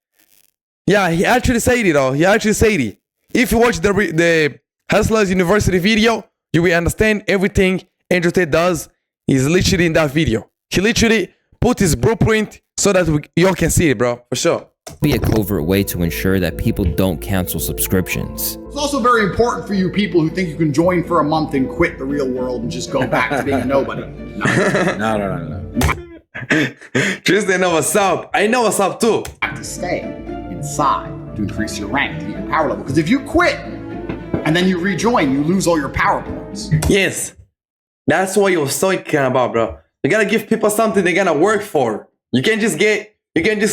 S1: yeah, he actually said it all. He actually said it. If you watch the Hustlers University video, you will understand everything Andrew Tate does is literally in that video. He literally put his blueprint so that y'all can see it, bro, for sure.
S2: Be a covert way to ensure that people don't cancel subscriptions.
S5: It's also very important for you people who think you can join for a month and quit the real world and just go back to being a nobody. No.
S1: Tristan know what's up. I know what's up too.
S5: You have to stay inside to increase your rank, to get your power level. Because if you quit and then you rejoin, you lose all your power points.
S1: Yes. That's what you're so talking about, bro. You gotta give people something they're gonna work for. You can't just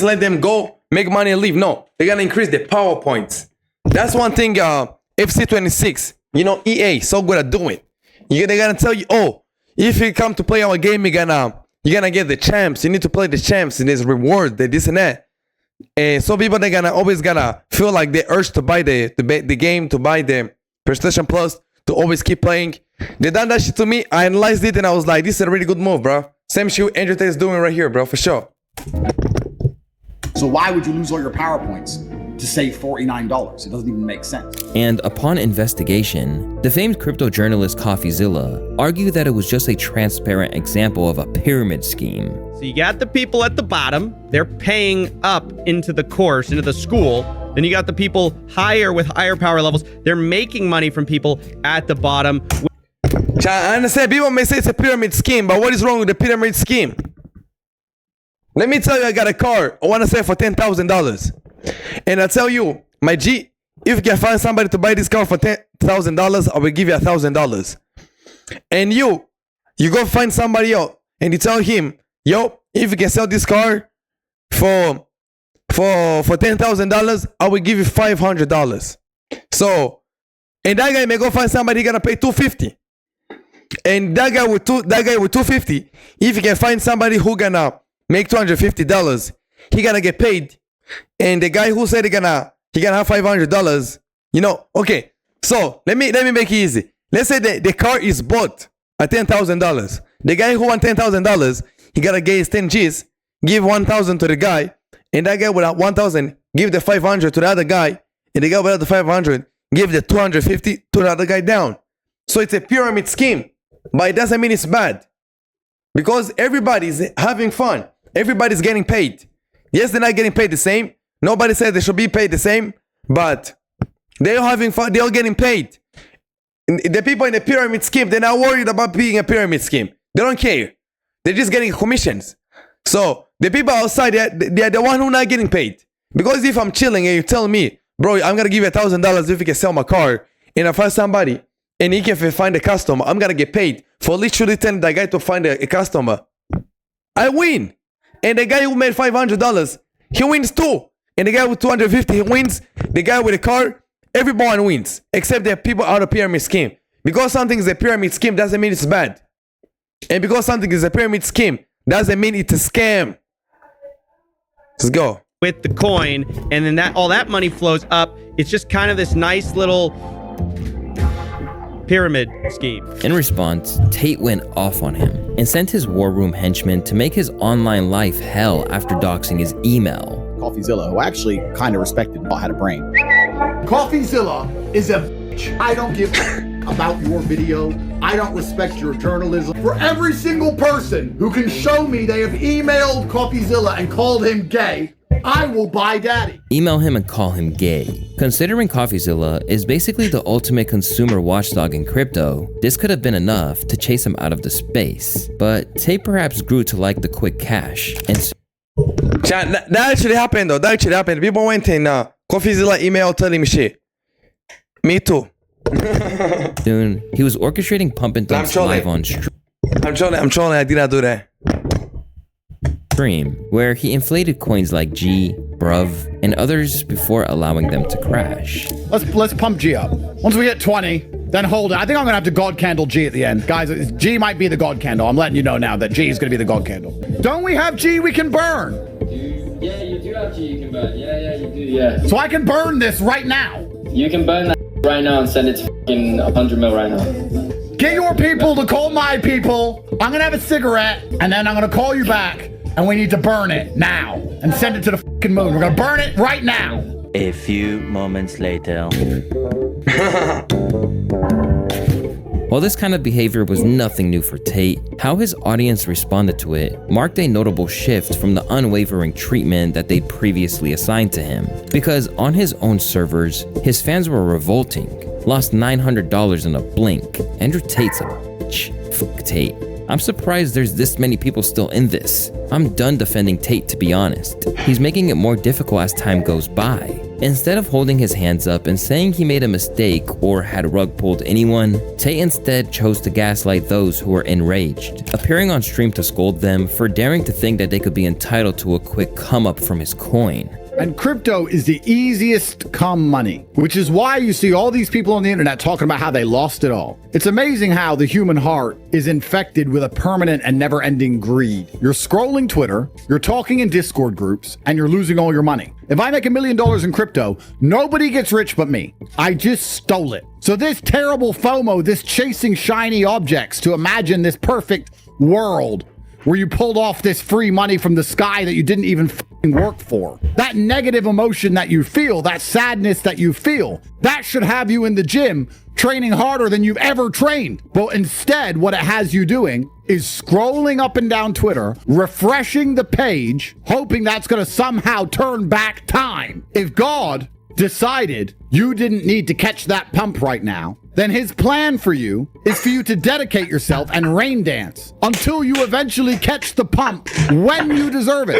S1: let them go, make money and leave. No, they're gonna increase the power points. That's one thing FC26, you know, EA, so good at doing. They're gonna tell you, oh, if you come to play our game, you're gonna get the champs. You need to play the champs, and there's reward, this and that. And so people, they're always gonna feel like the urge to buy the game, to buy the PlayStation Plus, to always keep playing. They done that shit to me. I analyzed it and I was like, this is a really good move, bro. Same shit Andrew Tate is doing right here, bro, for sure.
S5: So why would you lose all your power points to save $49? It doesn't even make sense.
S2: And upon investigation, the famed crypto journalist CoffeeZilla argued that it was just a transparent example of a pyramid scheme.
S17: So you got the people at the bottom, they're paying up into the course, into the school. Then you got the people higher with higher power levels. They're making money from people at the bottom.
S1: I understand people may say it's a pyramid scheme, but what is wrong with the pyramid scheme? Let me tell you, I got a car I want to sell for $10,000. And I tell you, my G, if you can find somebody to buy this car for $10,000, I will give you $1,000. And you go find somebody else and you tell him, yo, if you can sell this car for $10,000, I will give you $500. So, and that guy may go find somebody gonna pay $250. And that guy with $250, if you can find somebody who gonna make $250, he gonna get paid. And the guy who said he gonna have $500, you know, okay. So let me make it easy. Let's say the car is bought at $10,000. The guy who wants $10,000, he gotta get his 10 G's, give 1,000 to the guy, and that guy with 1,000 give the 500 to the other guy, and the guy without the 500 give the 250 to the other guy down. So it's a pyramid scheme, but it doesn't mean it's bad, because everybody's having fun. Everybody's getting paid. Yes, they're not getting paid the same. Nobody said they should be paid the same, but they're having fun. They're all getting paid. The people in the pyramid scheme, they're not worried about being a pyramid scheme. They don't care. They're just getting commissions. So the people outside, they're the one who not getting paid. Because if I'm chilling and you tell me, bro, I'm gonna give you $1,000 if you can sell my car, and I find somebody and he can find a customer, I'm gonna get paid for literally telling that guy to find a customer. I win. And the guy who made $500, he wins too. And the guy with 250, he wins. The guy with a car, everyone wins. Except the people out of pyramid scheme. Because something is a pyramid scheme doesn't mean it's bad. And because something is a pyramid scheme doesn't mean it's a scam. Let's go.
S17: With the coin, and then all that money flows up. It's just kind of this nice little pyramid scheme.
S2: In response, Tate went off on him and sent his war room henchmen to make his online life hell after doxing his email.
S15: CoffeeZilla, who actually kind of respected but had a brain.
S5: CoffeeZilla is a bitch. I don't give about your video. I don't respect your journalism. For every single person who can show me they have emailed CoffeeZilla and called him gay, I will buy daddy.
S2: Email him and call him gay. Considering CoffeeZilla is basically the ultimate consumer watchdog in crypto, this could have been enough to chase him out of the space. But Tate perhaps grew to like the quick cash. And
S1: that actually happened though. That actually happened. People went in CoffeeZilla email telling me shit. Me too.
S2: soon, he was orchestrating pump and dumps live on stream.
S1: I'm trolling. I did not do that.
S2: Where he inflated coins like G, Bruv, and others before allowing them to crash.
S15: Let's pump G up. Once we hit 20, then hold it. I think I'm gonna have to God candle G at the end. Guys, G might be the God candle. I'm letting you know now that G is gonna be the God candle. Don't we have G we can burn?
S18: Yeah, you do have G you can burn. Yeah, you do, yeah.
S15: So I can burn this right now.
S18: You can burn that right now and send it to fucking 100 mil right now.
S15: Get your people to call my people. I'm gonna have a cigarette, and then I'm gonna call you back. And we need to burn it now and send it to the fucking moon. We're gonna burn it right now.
S19: A few moments later.
S2: While this kind of behavior was nothing new for Tate, how his audience responded to it marked a notable shift from the unwavering treatment that they'd previously assigned to him. Because on his own servers, his fans were revolting, lost $900 in a blink. Andrew Tate's a bitch. Fuck Tate. I'm surprised there's this many people still in this. I'm done defending Tate, to be honest. He's making it more difficult as time goes by. Instead of holding his hands up and saying he made a mistake or had rug pulled anyone, Tate instead chose to gaslight those who were enraged, appearing on stream to scold them for daring to think that they could be entitled to a quick come up from his coin.
S15: And crypto is the easiest come money, which is why you see all these people on the internet talking about how they lost it all. It's amazing how the human heart is infected with a permanent and never-ending greed. You're scrolling Twitter, you're talking in Discord groups, and you're losing all your money. If I make $1 million in crypto, nobody gets rich but me. I just stole it. So this terrible FOMO, this chasing shiny objects to imagine this perfect world where you pulled off this free money from the sky that you didn't even work for. That negative emotion that you feel, that sadness that you feel, that should have you in the gym training harder than you've ever trained. But instead, what it has you doing is scrolling up and down Twitter, refreshing the page, hoping that's gonna somehow turn back time. If God decided you didn't need to catch that pump right now, then his plan for you is for you to dedicate yourself and rain dance until you eventually catch the pump when you deserve it.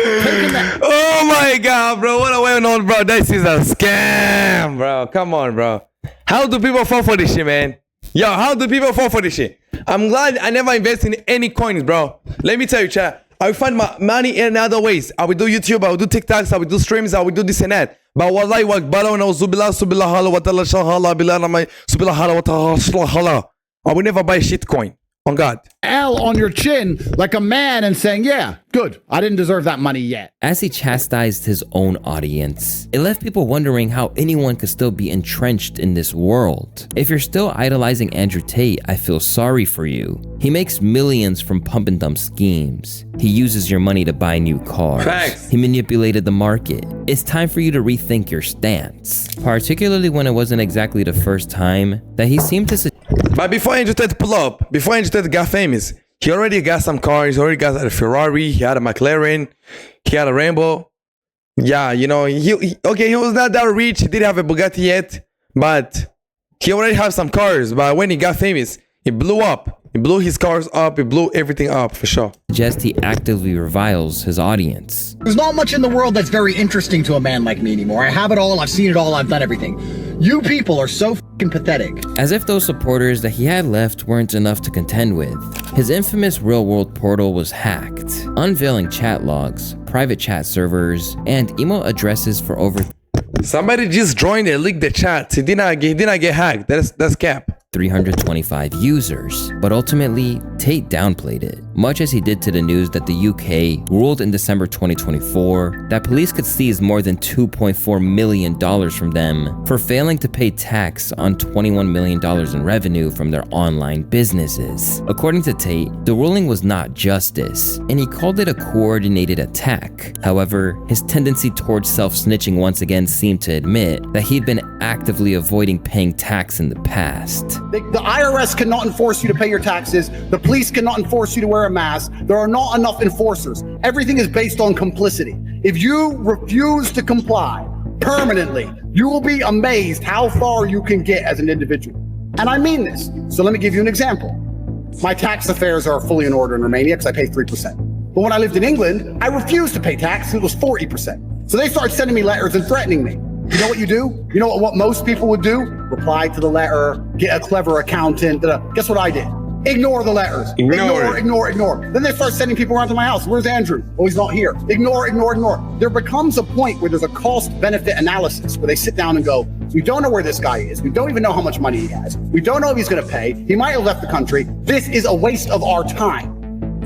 S1: Oh my God, bro. What a way on, bro. This is a scam, bro. Come on, bro. How do people fall for this shit, man? Yo, how do people fall for this shit? I'm glad I never invest in any coins, bro. Let me tell you, chat. I will find my money in other ways. I will do YouTube, I will do TikToks, I will do streams, I will do this and that. But wallahi wa akbar wa subila hala wa ta'ala shahala bila ramay subila hala wa ta'ala hala. I will never buy shit coin. On God.
S15: L on your chin like a man and saying, yeah, good. I didn't deserve that money yet.
S2: As he chastised his own audience, it left people wondering how anyone could still be entrenched in this world. If you're still idolizing Andrew Tate, I feel sorry for you. He makes millions from pump and dump schemes. He uses your money to buy new cars.
S1: Facts.
S2: He manipulated the market. It's time for you to rethink your stance, particularly when it wasn't exactly the first time that he seemed to
S1: But before Andrew Tate pull up, before Andrew Tate got famous, he already got some cars. He already got a Ferrari. He had a McLaren. He had a Rambo. Yeah, you know, he was not that rich. He didn't have a Bugatti yet, but he already had some cars. But when he got famous, he blew up. He blew his cars up. He blew everything up for sure.
S2: Just he actively reviles his audience.
S5: There's not much in the world that's very interesting to a man like me anymore. I have it all. I've seen it all. I've done everything. You people are so fucking pathetic.
S2: As if those supporters that he had left weren't enough to contend with, his infamous real-world portal was hacked, unveiling chat logs, private chat servers, and email addresses for over...
S1: Somebody just joined and leaked the chat. He did not get hacked. That's cap.
S2: 325 users, but ultimately, Tate downplayed it, much as he did to the news that the UK ruled in December 2024 that police could seize more than $2.4 million from them for failing to pay tax on $21 million in revenue from their online businesses. According to Tate, the ruling was not justice, and he called it a coordinated attack. However, his tendency towards self-snitching once again seemed to admit that he'd been actively avoiding paying tax in the past.
S5: The IRS cannot enforce you to pay your taxes. The police cannot enforce you to wear a mask. There are not enough enforcers. Everything is based on complicity. If you refuse to comply permanently, you will be amazed how far you can get as an individual. And I mean this. So let me give you an example. My tax affairs are fully in order in Romania because I pay 3%. But when I lived in England, I refused to pay tax. It was 40%. So they started sending me letters and threatening me. You know what you do? You know what most people would do? Reply to the letter, get a clever accountant. Guess what I did? Ignore the letters. Ignore. Then they start sending people around to my house. Where's Andrew? Oh, he's not here. Ignore. There becomes a point where there's a cost-benefit analysis where they sit down and go, we don't know where this guy is. We don't even know how much money he has. We don't know if he's going to pay. He might have left the country. This is a waste of our time.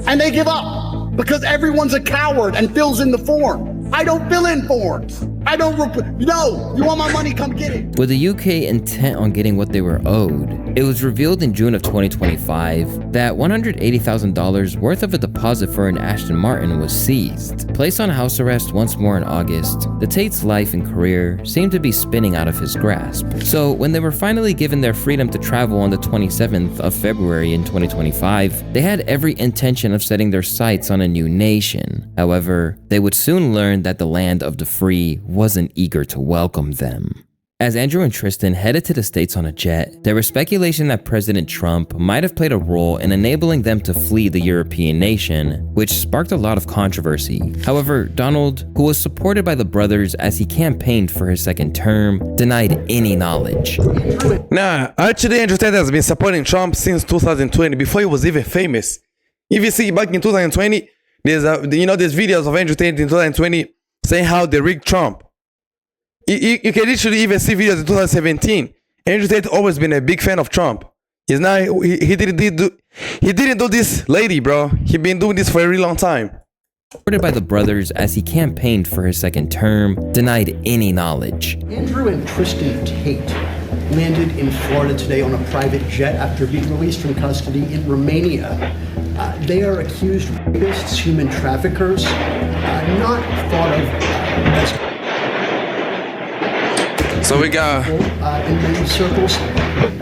S5: And they give up because everyone's a coward and fills in the form. I don't fill in forms. No, you want my money, come get it.
S2: With the UK intent on getting what they were owed, it was revealed in June of 2025 that $180,000 worth of a deposit for an Aston Martin was seized. Placed on house arrest once more in August, the Tate's life and career seemed to be spinning out of his grasp. So when they were finally given their freedom to travel on the 27th of February in 2025, they had every intention of setting their sights on a new nation. However, they would soon learn that the land of the free wasn't eager to welcome them. As Andrew and Tristan headed to the States on a jet, there was speculation that President Trump might have played a role in enabling them to flee the European nation, which sparked a lot of controversy. However, Donald, who was supported by the brothers as he campaigned for his second term, denied any knowledge.
S1: Nah, actually Andrew Tate has been supporting Trump since 2020, before he was even famous. If you see back in 2020, there's videos of Andrew Tate in 2020 saying how they rigged Trump. You can literally even see videos in 2017. Andrew Tate always been a big fan of Trump. He's not. He didn't do this lately, bro. He been doing this for a really long time.
S2: Supported by the brothers as he campaigned for his second term, denied any knowledge.
S20: Andrew and Tristan Tate landed in Florida today on a private jet after being released from custody in Romania. They are accused rapists, human traffickers, not thought of as...
S1: So we got...
S20: in many circles.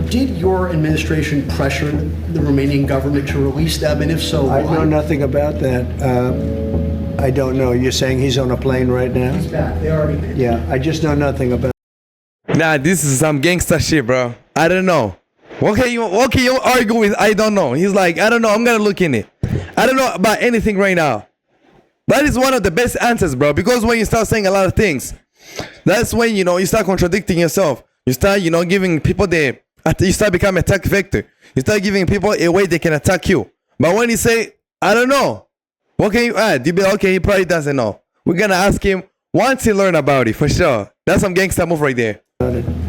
S20: Did your administration pressure the Romanian government to release them, and if so, why?
S21: I know nothing about that. I don't know. You're saying he's on a plane right now?
S20: He's back. They already did.
S21: Yeah, I just know nothing about it.
S1: Nah, this is some gangster shit, bro. I don't know. What can you argue with? I don't know. He's like, I don't know. I'm gonna look in it. I don't know about anything right now. That is one of the best answers, bro. Because when you start saying a lot of things, that's when, you start contradicting yourself. You start, giving people you start becoming attack vector. You start giving people a way they can attack you. But when you say, I don't know, what can you add? You be like, okay, he probably doesn't know. We're gonna ask him once he learn about it, for sure. That's some gangster move right there.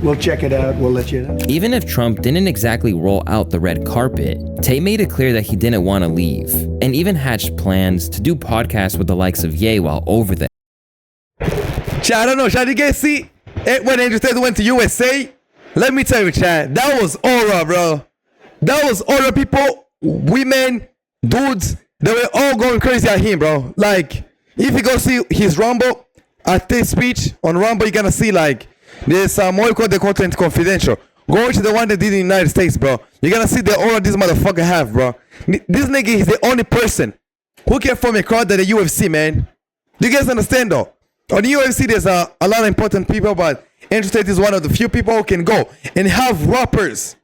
S21: We'll check it out. We'll let you know.
S2: Even if Trump didn't exactly roll out the red carpet, Tate made it clear that he didn't want to leave, and even hatched plans to do podcasts with the likes of Ye while over there.
S1: Chad, I don't know. Chad, you guys see when Andrew Tate went to USA? Let me tell you, Chad, that was aura, bro. That was aura. People, women, dudes, they were all going crazy at him, bro. Like, if you go see his Rumble, at this speech on Rumble, you're gonna see there's more called the content confidential. Go to the one they did in the United States, bro. You're gonna see the aura this motherfucker have, bro. This nigga is the only person who can form a crowd at the UFC, man. Do you guys understand though? On the UFC, there's a lot of important people, but Andrew Tate is one of the few people who can go and have rappers.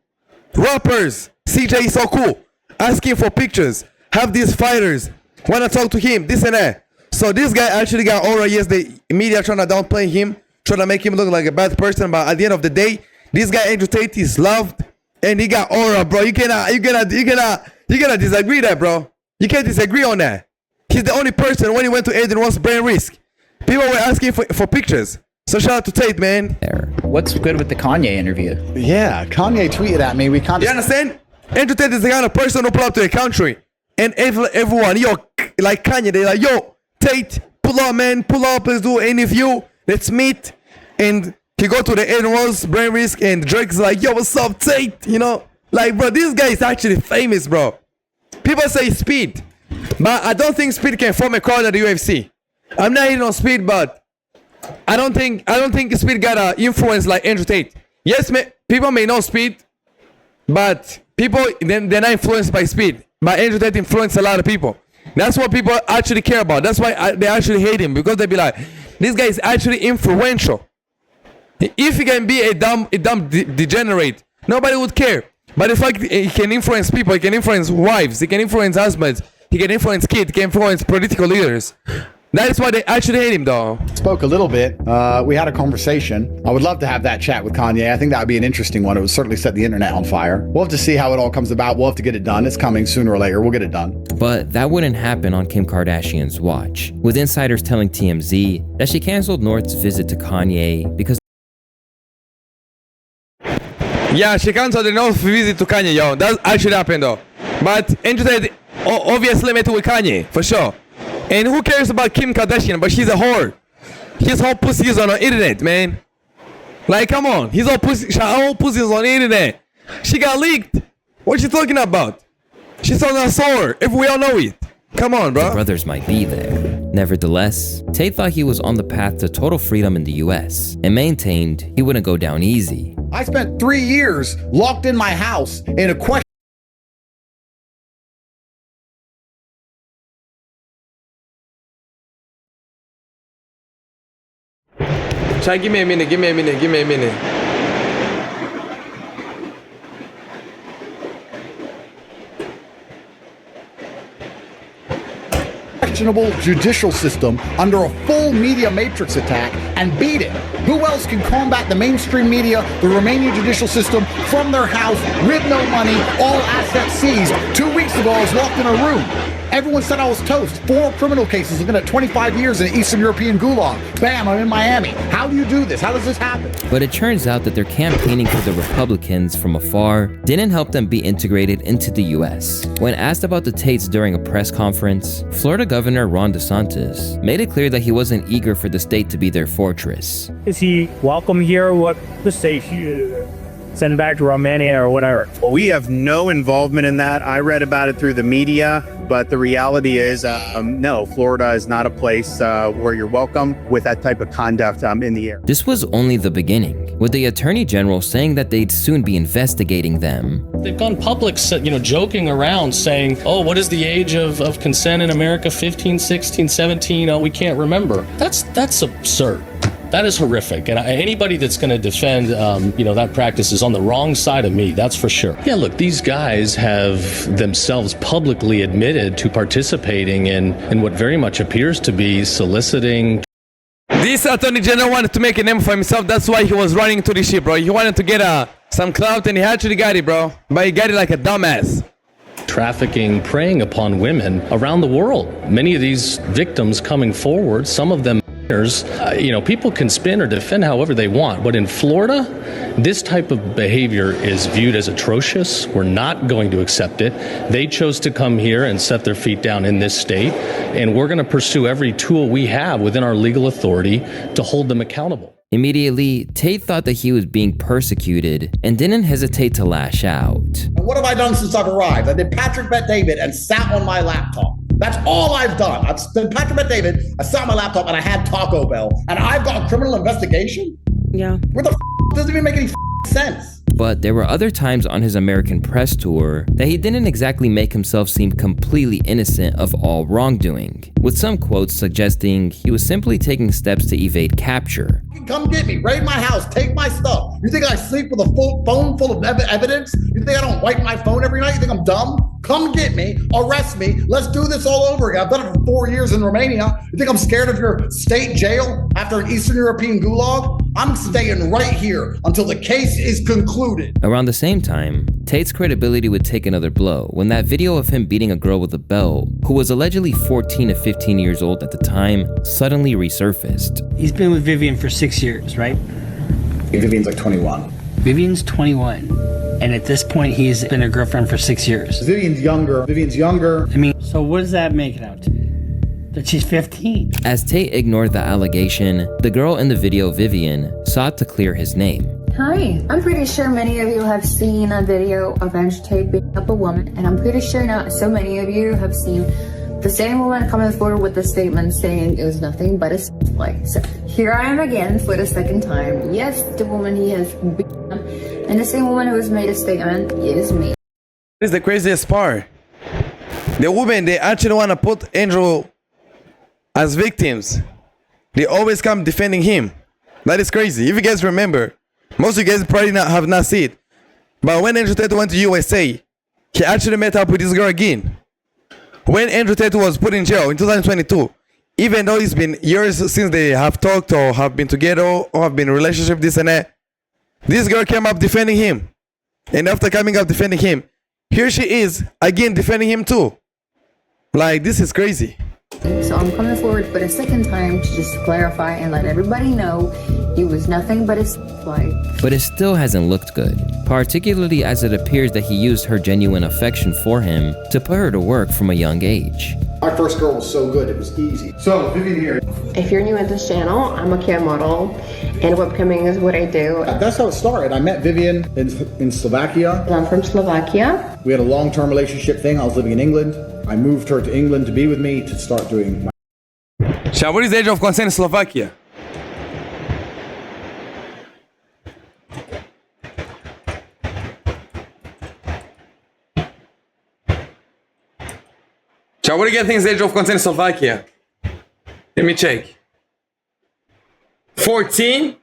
S1: CJ is so cool. Asking for pictures. Have these fighters wanna talk to him, this and that. So this guy actually got aura. Yes, the media trying to downplay him trying to make him look like a bad person, but at the end of the day, this guy Andrew Tate is loved and he got aura, bro. You cannot disagree that, bro. You can't disagree on that. He's the only person when he went to Aiden was brain risk. People were asking for pictures. So shout out to Tate, man.
S6: What's good with the Kanye interview?
S4: Yeah, Kanye tweeted at me. We can't.
S1: You understand? Andrew Tate is the kind of person who pull up to a country and everyone, yo, like Kanye, they're like, yo, Tate, pull up, man, pull up, let's do an interview, let's meet. And he go to the Aiden was brain risk and Drake's like, yo, what's up, Tate? You know, like, bro, this guy is actually famous, bro. People say Speed, but I don't think Speed can form a crowd at the UFC. I'm not hitting on Speed, but I don't think Speed got an influence like Andrew Tate. Yes, people may know Speed, but people they're not influenced by Speed. But Andrew Tate influenced a lot of people. That's what people actually care about. That's why they actually hate him, because they be like, this guy is actually influential. If he can be a dumb degenerate, nobody would care. But the fact he can influence people, he can influence wives, he can influence husbands, he can influence kids, he can influence political leaders. That is why they actually hate him, though.
S15: Spoke a little bit. We had a conversation. I would love to have that chat with Kanye. I think that would be an interesting one. It would certainly set the internet on fire. We'll have to see how it all comes about. We'll have to get it done. It's coming sooner or later. We'll get it done.
S2: But that wouldn't happen on Kim Kardashian's watch, with insiders telling TMZ that she canceled North's visit to Kanye because
S1: yeah, she canceled the North visit to Kanye, yo. That actually happened, though. But Andrew Tate obviously met with Kanye, for sure. And who cares about Kim Kardashian? But she's a whore. His whole pussy is on the internet, man. Like, come on. His whole pussy is on the internet. She got leaked. What you talking about? She's on a sore. If we all know it. Come on, bro.
S2: the brothers might be there. Nevertheless, Tate thought he was on the path to total freedom in the US and maintained he wouldn't go down easy.
S15: I spent 3 years locked in my house in a question.
S1: Try, give me a minute.
S15: Questionable judicial system under a full media matrix attack and beat it. Who else can combat the mainstream media, the Romanian judicial system, from their house with no money, all assets seized? 2 weeks ago, I was locked in a room. Everyone said I was toast. 4 criminal cases, looking at 25 years in an Eastern European gulag. Bam, I'm in Miami. How do you do this? How does this happen?
S2: But it turns out that their campaigning for the Republicans from afar didn't help them be integrated into the US. When asked about the Tates during a press conference, Florida Governor Ron DeSantis made it clear that he wasn't eager for the state to be their fortress.
S22: Is he welcome here? What the state? Send him back to Romania or whatever.
S23: Well, we have no involvement in that. I read about it through the media, but the reality is, no, Florida is not a place where you're welcome with that type of conduct in the air.
S2: This was only the beginning, with the Attorney General saying that they'd soon be investigating them.
S11: They've gone public, joking around saying, oh, what is the age of consent in America? 15, 16, 17? Oh, we can't remember. That's absurd. That is horrific, and anybody that's going to defend, that practice is on the wrong side of me. That's for sure. Yeah, look, these guys have themselves publicly admitted to participating in what very much appears to be soliciting.
S1: This Attorney General wanted to make a name for himself. That's why he was running into this shit, bro. He wanted to get some clout, and he actually got it, bro. But he got it like a dumbass.
S11: Trafficking, preying upon women around the world. Many of these victims coming forward, some of them. People can spin or defend however they want, but in Florida, this type of behavior is viewed as atrocious. We're not going to accept it. They chose to come here and set their feet down in this state, and we're going to pursue every tool we have within our legal authority to hold them accountable.
S2: Immediately, Tate thought that he was being persecuted and didn't hesitate to lash out.
S5: And what have I done since I've arrived? I did Patrick Bet David and sat on my laptop. That's all I've done. I've done Patrick Bet David, I sat on my laptop and I had Taco Bell, and I've got a criminal investigation?
S24: Yeah.
S5: Where the doesn't even make any sense.
S2: But there were other times on his American press tour that he didn't exactly make himself seem completely innocent of all wrongdoing, with some quotes suggesting he was simply taking steps to evade capture.
S5: Come get me, raid my house, take my stuff. You think I sleep with a phone full of evidence? You think I don't wipe my phone every night? You think I'm dumb? Come get me, arrest me, let's do this all over again. I've done it for 4 years in Romania. You think I'm scared of your state jail after an Eastern European gulag? I'm staying right here until the case is concluded.
S2: Around the same time, Tate's credibility would take another blow when that video of him beating a girl with a belt, who was allegedly 14 to 15 years old at the time, suddenly resurfaced.
S9: He's been with Vivian for 6 years, right?
S5: Vivian's like 21.
S9: Vivian's 21. And at this point, he's been a girlfriend for 6 years.
S5: Vivian's younger.
S9: I mean, so what does that make it out to? That she's 15.
S2: As Tate ignored the allegation, the girl in the video, Vivian, sought to clear his name.
S10: Hi, I'm pretty sure many of you have seen a video of Andrew Tate beating up a woman, and I'm pretty sure not so many of you have seen the same woman coming forward with the statement saying it was nothing but a play. So here I am again for the second time. Yes, the woman he has beaten up, and the same woman who has made a statement is me.
S1: This is the craziest part. The women, they actually want to put Andrew as victims. They always come defending him. That is crazy. If you guys remember, most of you guys probably have not seen it, but when Andrew Tate went to USA, he actually met up with this girl again. When Andrew Tate was put in jail in 2022, even though it's been years since they have talked or have been together or have been in a relationship, this and that, this girl came up defending him. And after coming up defending him, here she is again defending him too. Like, this is crazy.
S10: So I'm coming forward for the second time to just clarify and let everybody know he was nothing but a fly.
S2: But it still hasn't looked good, particularly as it appears that he used her genuine affection for him to put her to work from a young age.
S5: My first girl was so good, it was easy. So, Vivian here.
S12: If you're new at this channel, I'm a cam model, and webcamming is what I do.
S5: That's how it started. I met Vivian in Slovakia.
S12: I'm from Slovakia.
S5: We had a long-term relationship thing. I was living in England. I moved her to England to be with me to start doing my...
S1: Chat, what is the age of consent in Slovakia? Chat, what do you guys think is the age of consent in Slovakia? Let me check. 14?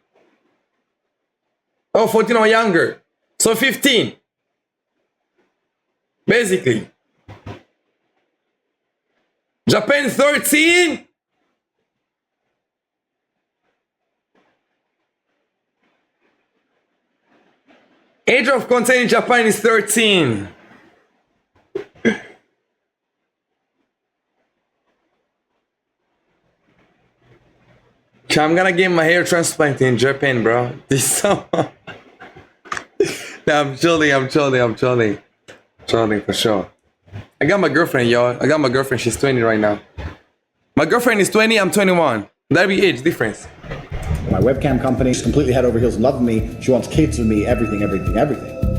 S1: Oh, 14 or younger. So 15. Basically. Japan 13? Age of consent in Japan is 13. I'm gonna get my hair transplanted in Japan, bro. This summer. No, I'm chilling for sure. I got my girlfriend, y'all. I got my girlfriend. She's 20 right now. My girlfriend is 20. I'm 21. That'd be age difference.
S5: My webcam company is completely head over heels in love with me. She wants kids with me, everything.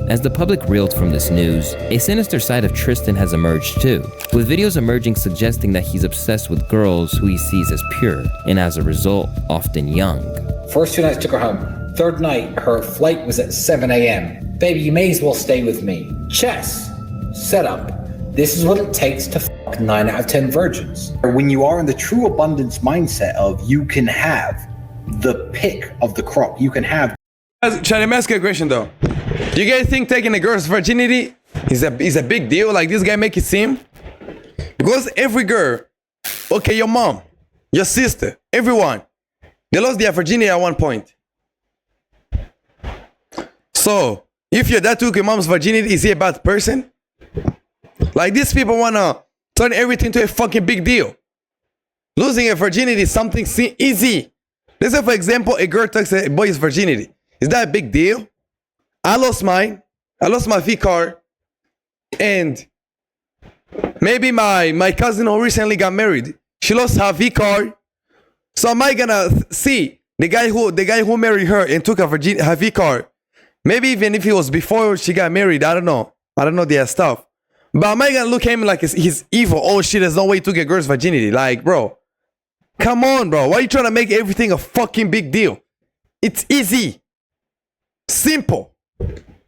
S2: As the public reeled from this news, a sinister side of Tristan has emerged too, with videos emerging suggesting that he's obsessed with girls who he sees as pure, and as a result, often young.
S24: First 2 nights took her home. Third night, her flight was at 7 a.m. Baby, you may as well stay with me. Chess. Setup. This is what it takes to fuck 9 out of 10 virgins. When you are in the true abundance mindset of you can have the pick of the crop, you can have...
S1: Shall I ask you a question though? Do you guys think taking a girl's virginity is a big deal? Like this guy make it seem? Because every girl, okay, your mom, your sister, everyone, they lost their virginity at one point. So, if your dad took your mom's virginity, is he a bad person? Like these people wanna turn everything to a fucking big deal. Losing a virginity is something easy. Let's say for example, a girl takes a boy's virginity. Is that a big deal? I lost mine. I lost my V card. And maybe my cousin who recently got married, she lost her V card. So am I gonna see the guy who married her and took her V card? Maybe even if it was before she got married, I don't know. I don't know their stuff. But am I gonna look at him like he's evil? Oh shit, there's no way he took a girl's virginity. Like, bro, come on, bro. Why are you trying to make everything a fucking big deal? It's easy. Simple.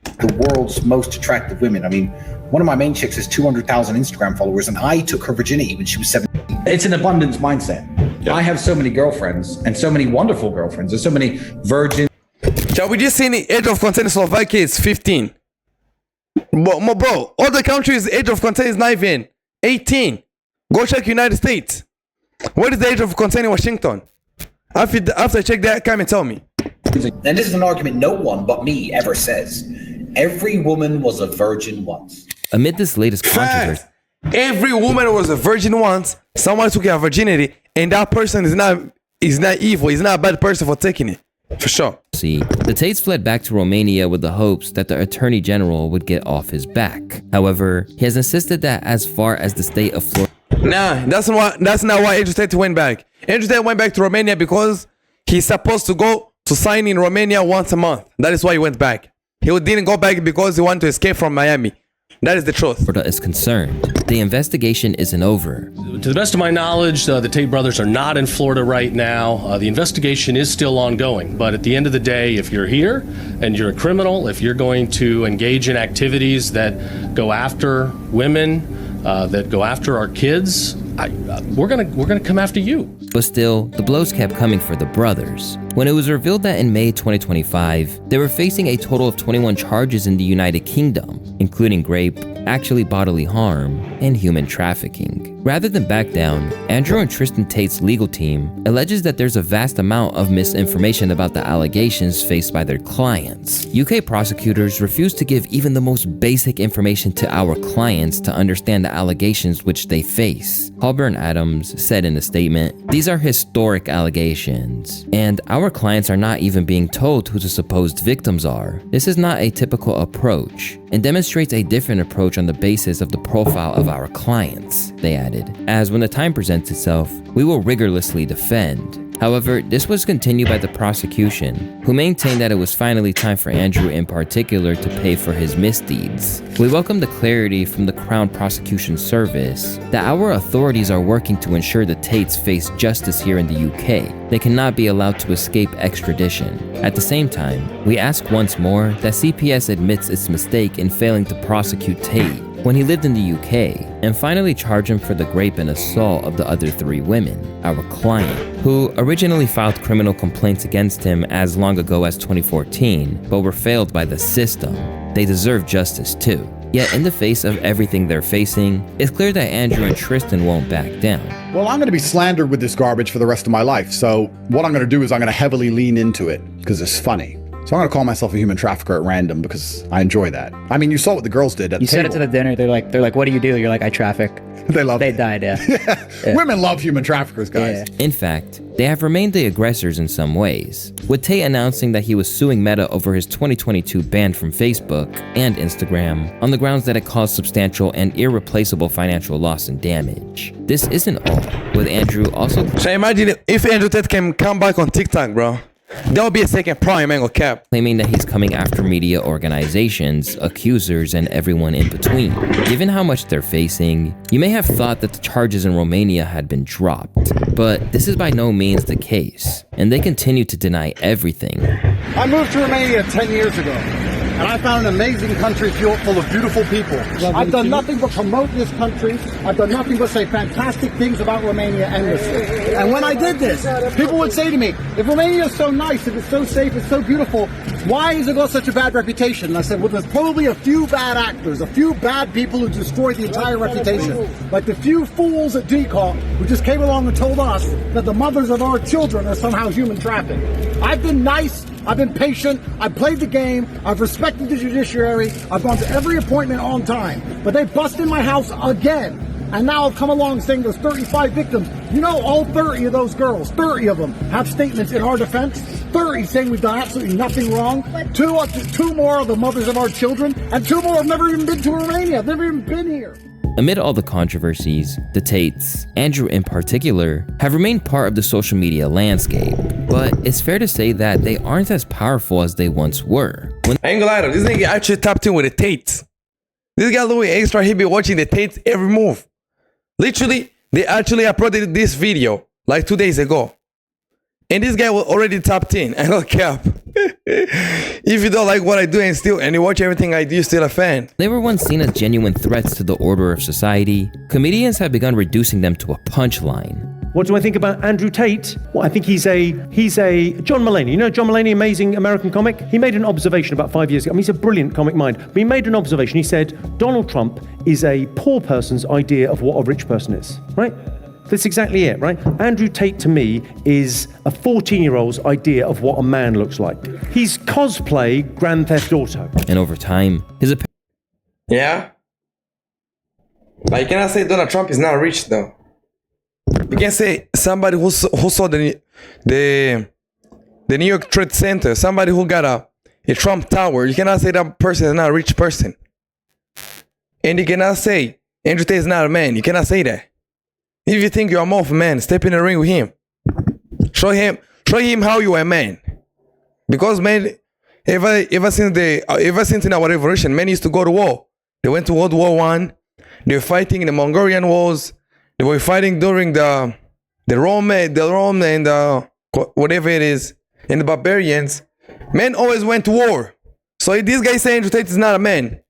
S24: the world's most attractive women. I mean, one of my main chicks has 200,000 Instagram followers, and I took her virginity when she was 17.
S3: It's an abundance mindset. I have so many girlfriends, and so many wonderful girlfriends. There's so many virgins.
S1: Yeah, we just seen the age of consent in Slovakia is 15. Bro, other countries, age of consent is not even 18. Go check United States. What is the age of consent in Washington? After check that, come and tell me.
S24: And this is an argument no one but me ever says. Every woman was a virgin once.
S2: Amid this latest controversy,
S1: every woman was a virgin once. Someone took her virginity, and that person is not evil. He's not a bad person for taking it. For sure.
S2: The Tates fled back to Romania with the hopes that the Attorney General would get off his back. However, he has insisted that as far as the state of Florida...
S1: Nah, that's not why Andrew Tate went back. Andrew Tate went back to Romania because he's supposed to go to sign in Romania once a month. That is why he went back. He didn't go back because he wanted to escape from Miami. That is the truth.
S2: Florida is concerned. The investigation isn't over.
S11: To the best of my knowledge, the Tate brothers are not in Florida right now. The investigation is still ongoing. But at the end of the day, if you're here and you're a criminal, if you're going to engage in activities that go after women, that go after our kids, we're gonna come after you.
S2: But still, the blows kept coming for the brothers. When it was revealed that in May 2025, they were facing a total of 21 charges in the United Kingdom, including rape, actually bodily harm, and human trafficking. Rather than back down, Andrew and Tristan Tate's legal team alleges that there's a vast amount of misinformation about the allegations faced by their clients. UK prosecutors refuse to give even the most basic information to our clients to understand the allegations which they face. Halburn Adams said in a statement, "These are historic allegations, and our clients are not even being told who the supposed victims are. This is not a typical approach, and demonstrates a different approach on the basis of the profile of our clients," they added. As when the time presents itself, we will rigorously defend. However, this was continued by the prosecution, who maintained that it was finally time for Andrew in particular to pay for his misdeeds. We welcome the clarity from the Crown Prosecution Service that our authorities are working to ensure the Tates face justice here in the UK. They cannot be allowed to escape extradition. At the same time, we ask once more that CPS admits its mistake in failing to prosecute Tate when he lived in the UK, and finally charge him for the rape and assault of the other 3 women, our client, who originally filed criminal complaints against him as long ago as 2014, but were failed by the system. They deserve justice too. Yet in the face of everything they're facing, it's clear that Andrew and Tristan won't back down.
S15: Well, I'm going to be slandered with this garbage for the rest of my life, so what I'm going to do is I'm going to heavily lean into it, because it's funny. So I'm going to call myself a human trafficker at random because I enjoy that. I mean, you saw what the girls did at the table.
S6: You said it to the dinner. They're like, what do you do? You're like, I traffic. They died, yeah.
S15: Yeah. Women love human traffickers, guys.
S2: Yeah. In fact, they have remained the aggressors in some ways, with Tate announcing that he was suing Meta over his 2022 ban from Facebook and Instagram on the grounds that it caused substantial and irreplaceable financial loss and damage. This isn't all, with Andrew also...
S1: So imagine if Andrew Tate can come back on TikTok, bro. That would be a second prime angle cap.
S2: Claiming that he's coming after media organizations, accusers, and everyone in between. Given how much they're facing, you may have thought that the charges in Romania had been dropped, but this is by no means the case, and they continue to deny everything.
S7: I moved to Romania 10 years ago, and I found an amazing country full of beautiful people. I've done nothing but promote this country. I've done nothing but say fantastic things about Romania endlessly. And when I did this, people would say to me, if Romania is so nice, if it's so safe, it's so beautiful, why has it got such a bad reputation? And I said, well, there's probably a few bad actors, a few bad people who destroyed the entire reputation. Like the few fools at DCOT who just came along and told us that the mothers of our children are somehow human trafficked. I've been nice. I've been patient, I've played the game, I've respected the judiciary, I've gone to every appointment on time, but they bust in my house again, and now I've come along saying there's 35 victims. You know, all 30 of those girls, 30 of them, have statements in our defense, 30 saying we've done absolutely nothing wrong, two more are the mothers of our children, and 2 more have never even been to Romania, have never even been here.
S2: Amid all the controversies, the Tates, Andrew in particular, have remained part of the social media landscape, but it's fair to say that they aren't as powerful as they once were.
S1: I ain't gonna lie to this nigga actually tapped in with the Tates. This guy Louis Extra, he be watching the Tates every move. Literally, they actually uploaded this video like 2 days ago. And this guy was already top 10. I don't care. If you don't like what I do and you watch everything I do, you're still a fan.
S2: They were once seen as genuine threats to the order of society. Comedians have begun reducing them to a punchline.
S8: What do I think about Andrew Tate? Well, I think he's a John Mulaney. You know John Mulaney, amazing American comic? He made an observation about 5 years ago. I mean, he's a brilliant comic mind. But he made an observation. He said, Donald Trump is a poor person's idea of what a rich person is, right? That's exactly it, right? Andrew Tate, to me, is a 14-year-old's idea of what a man looks like. He's cosplay Grand Theft Auto.
S2: And over time, his
S1: Yeah? But you cannot say Donald Trump is not rich, though. You can say somebody who saw the New York Trade Center, somebody who got a Trump Tower. You cannot say that person is not a rich person. And you cannot say Andrew Tate is not a man. You cannot say that. If you think you're more of a man, step in the ring with him. Show him how you are a man. Because men, ever since in our revolution, men used to go to war. They went to World War I. They were fighting in the Mongolian wars. They were fighting during the Rome and whatever it is, and the barbarians. Men always went to war. So if this guy saying Andrew Tate is not a man,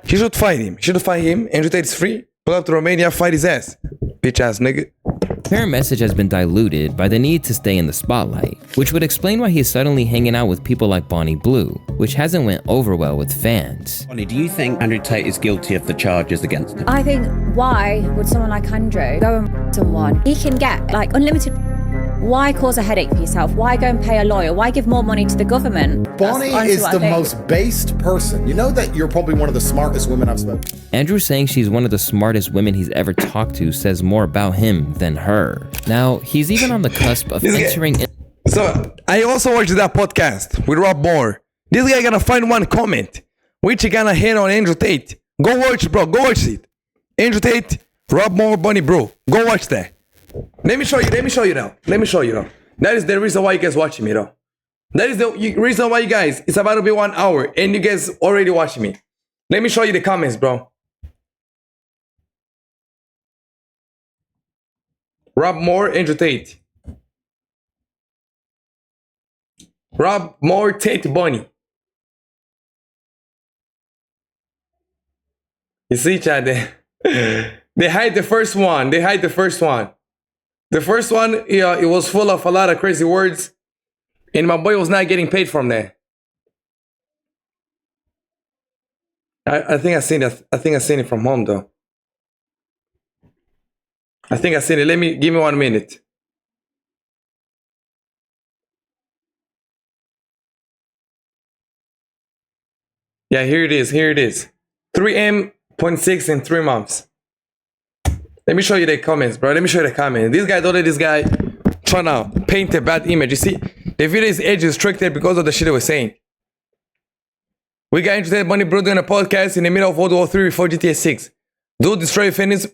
S1: he should fight him. He should fight him. Andrew Tate is free. Pull up to Romania, fight his ass. Bitch ass nigga.
S2: Her message has been diluted by the need to stay in the spotlight, which would explain why he's suddenly hanging out with people like Bonnie Blue, which hasn't went over well with fans.
S13: Bonnie, do you think Andrew Tate is guilty of the charges against him?
S14: I think, why would someone like Andrew go and someone? He can get like unlimited. Why cause a headache for yourself? Why go and pay a lawyer? Why give more money to the government?
S4: Bonnie is the most based person. You know that you're probably one of the smartest women I've spoken to.
S2: Andrew saying she's one of the smartest women he's ever talked to says more about him than her. Now, he's even on the cusp of entering...
S1: So, I also watched that podcast with Rob Moore. This guy gonna find one comment which he gonna hit on Andrew Tate. Go watch, bro. Go watch it. Andrew Tate, Rob Moore, Bonnie Bro. Go watch that. Let me show you now. That is the reason why you guys watching me though. That is the reason why you guys, it's about to be 1 hour and you guys already watching me. Let me show you the comments, bro. Rob Moore, Andrew Tate. Rob Moore, Tate, Bonnie. You see, Chad, they hide the first one. The first one, yeah, it was full of a lot of crazy words, and my boy was not getting paid from that. I think I seen it. I think I seen it from home though. I think I seen it. Give me 1 minute. Yeah, here it is. 3M.6 in 3 months. Let me show you the comments, bro. This guy trying to paint a bad image. You see, the video is edge restricted because of the shit I was saying. We got interested Bonnie Bro doing a podcast in the middle of World War III before GTA 6. Dude destroy feminism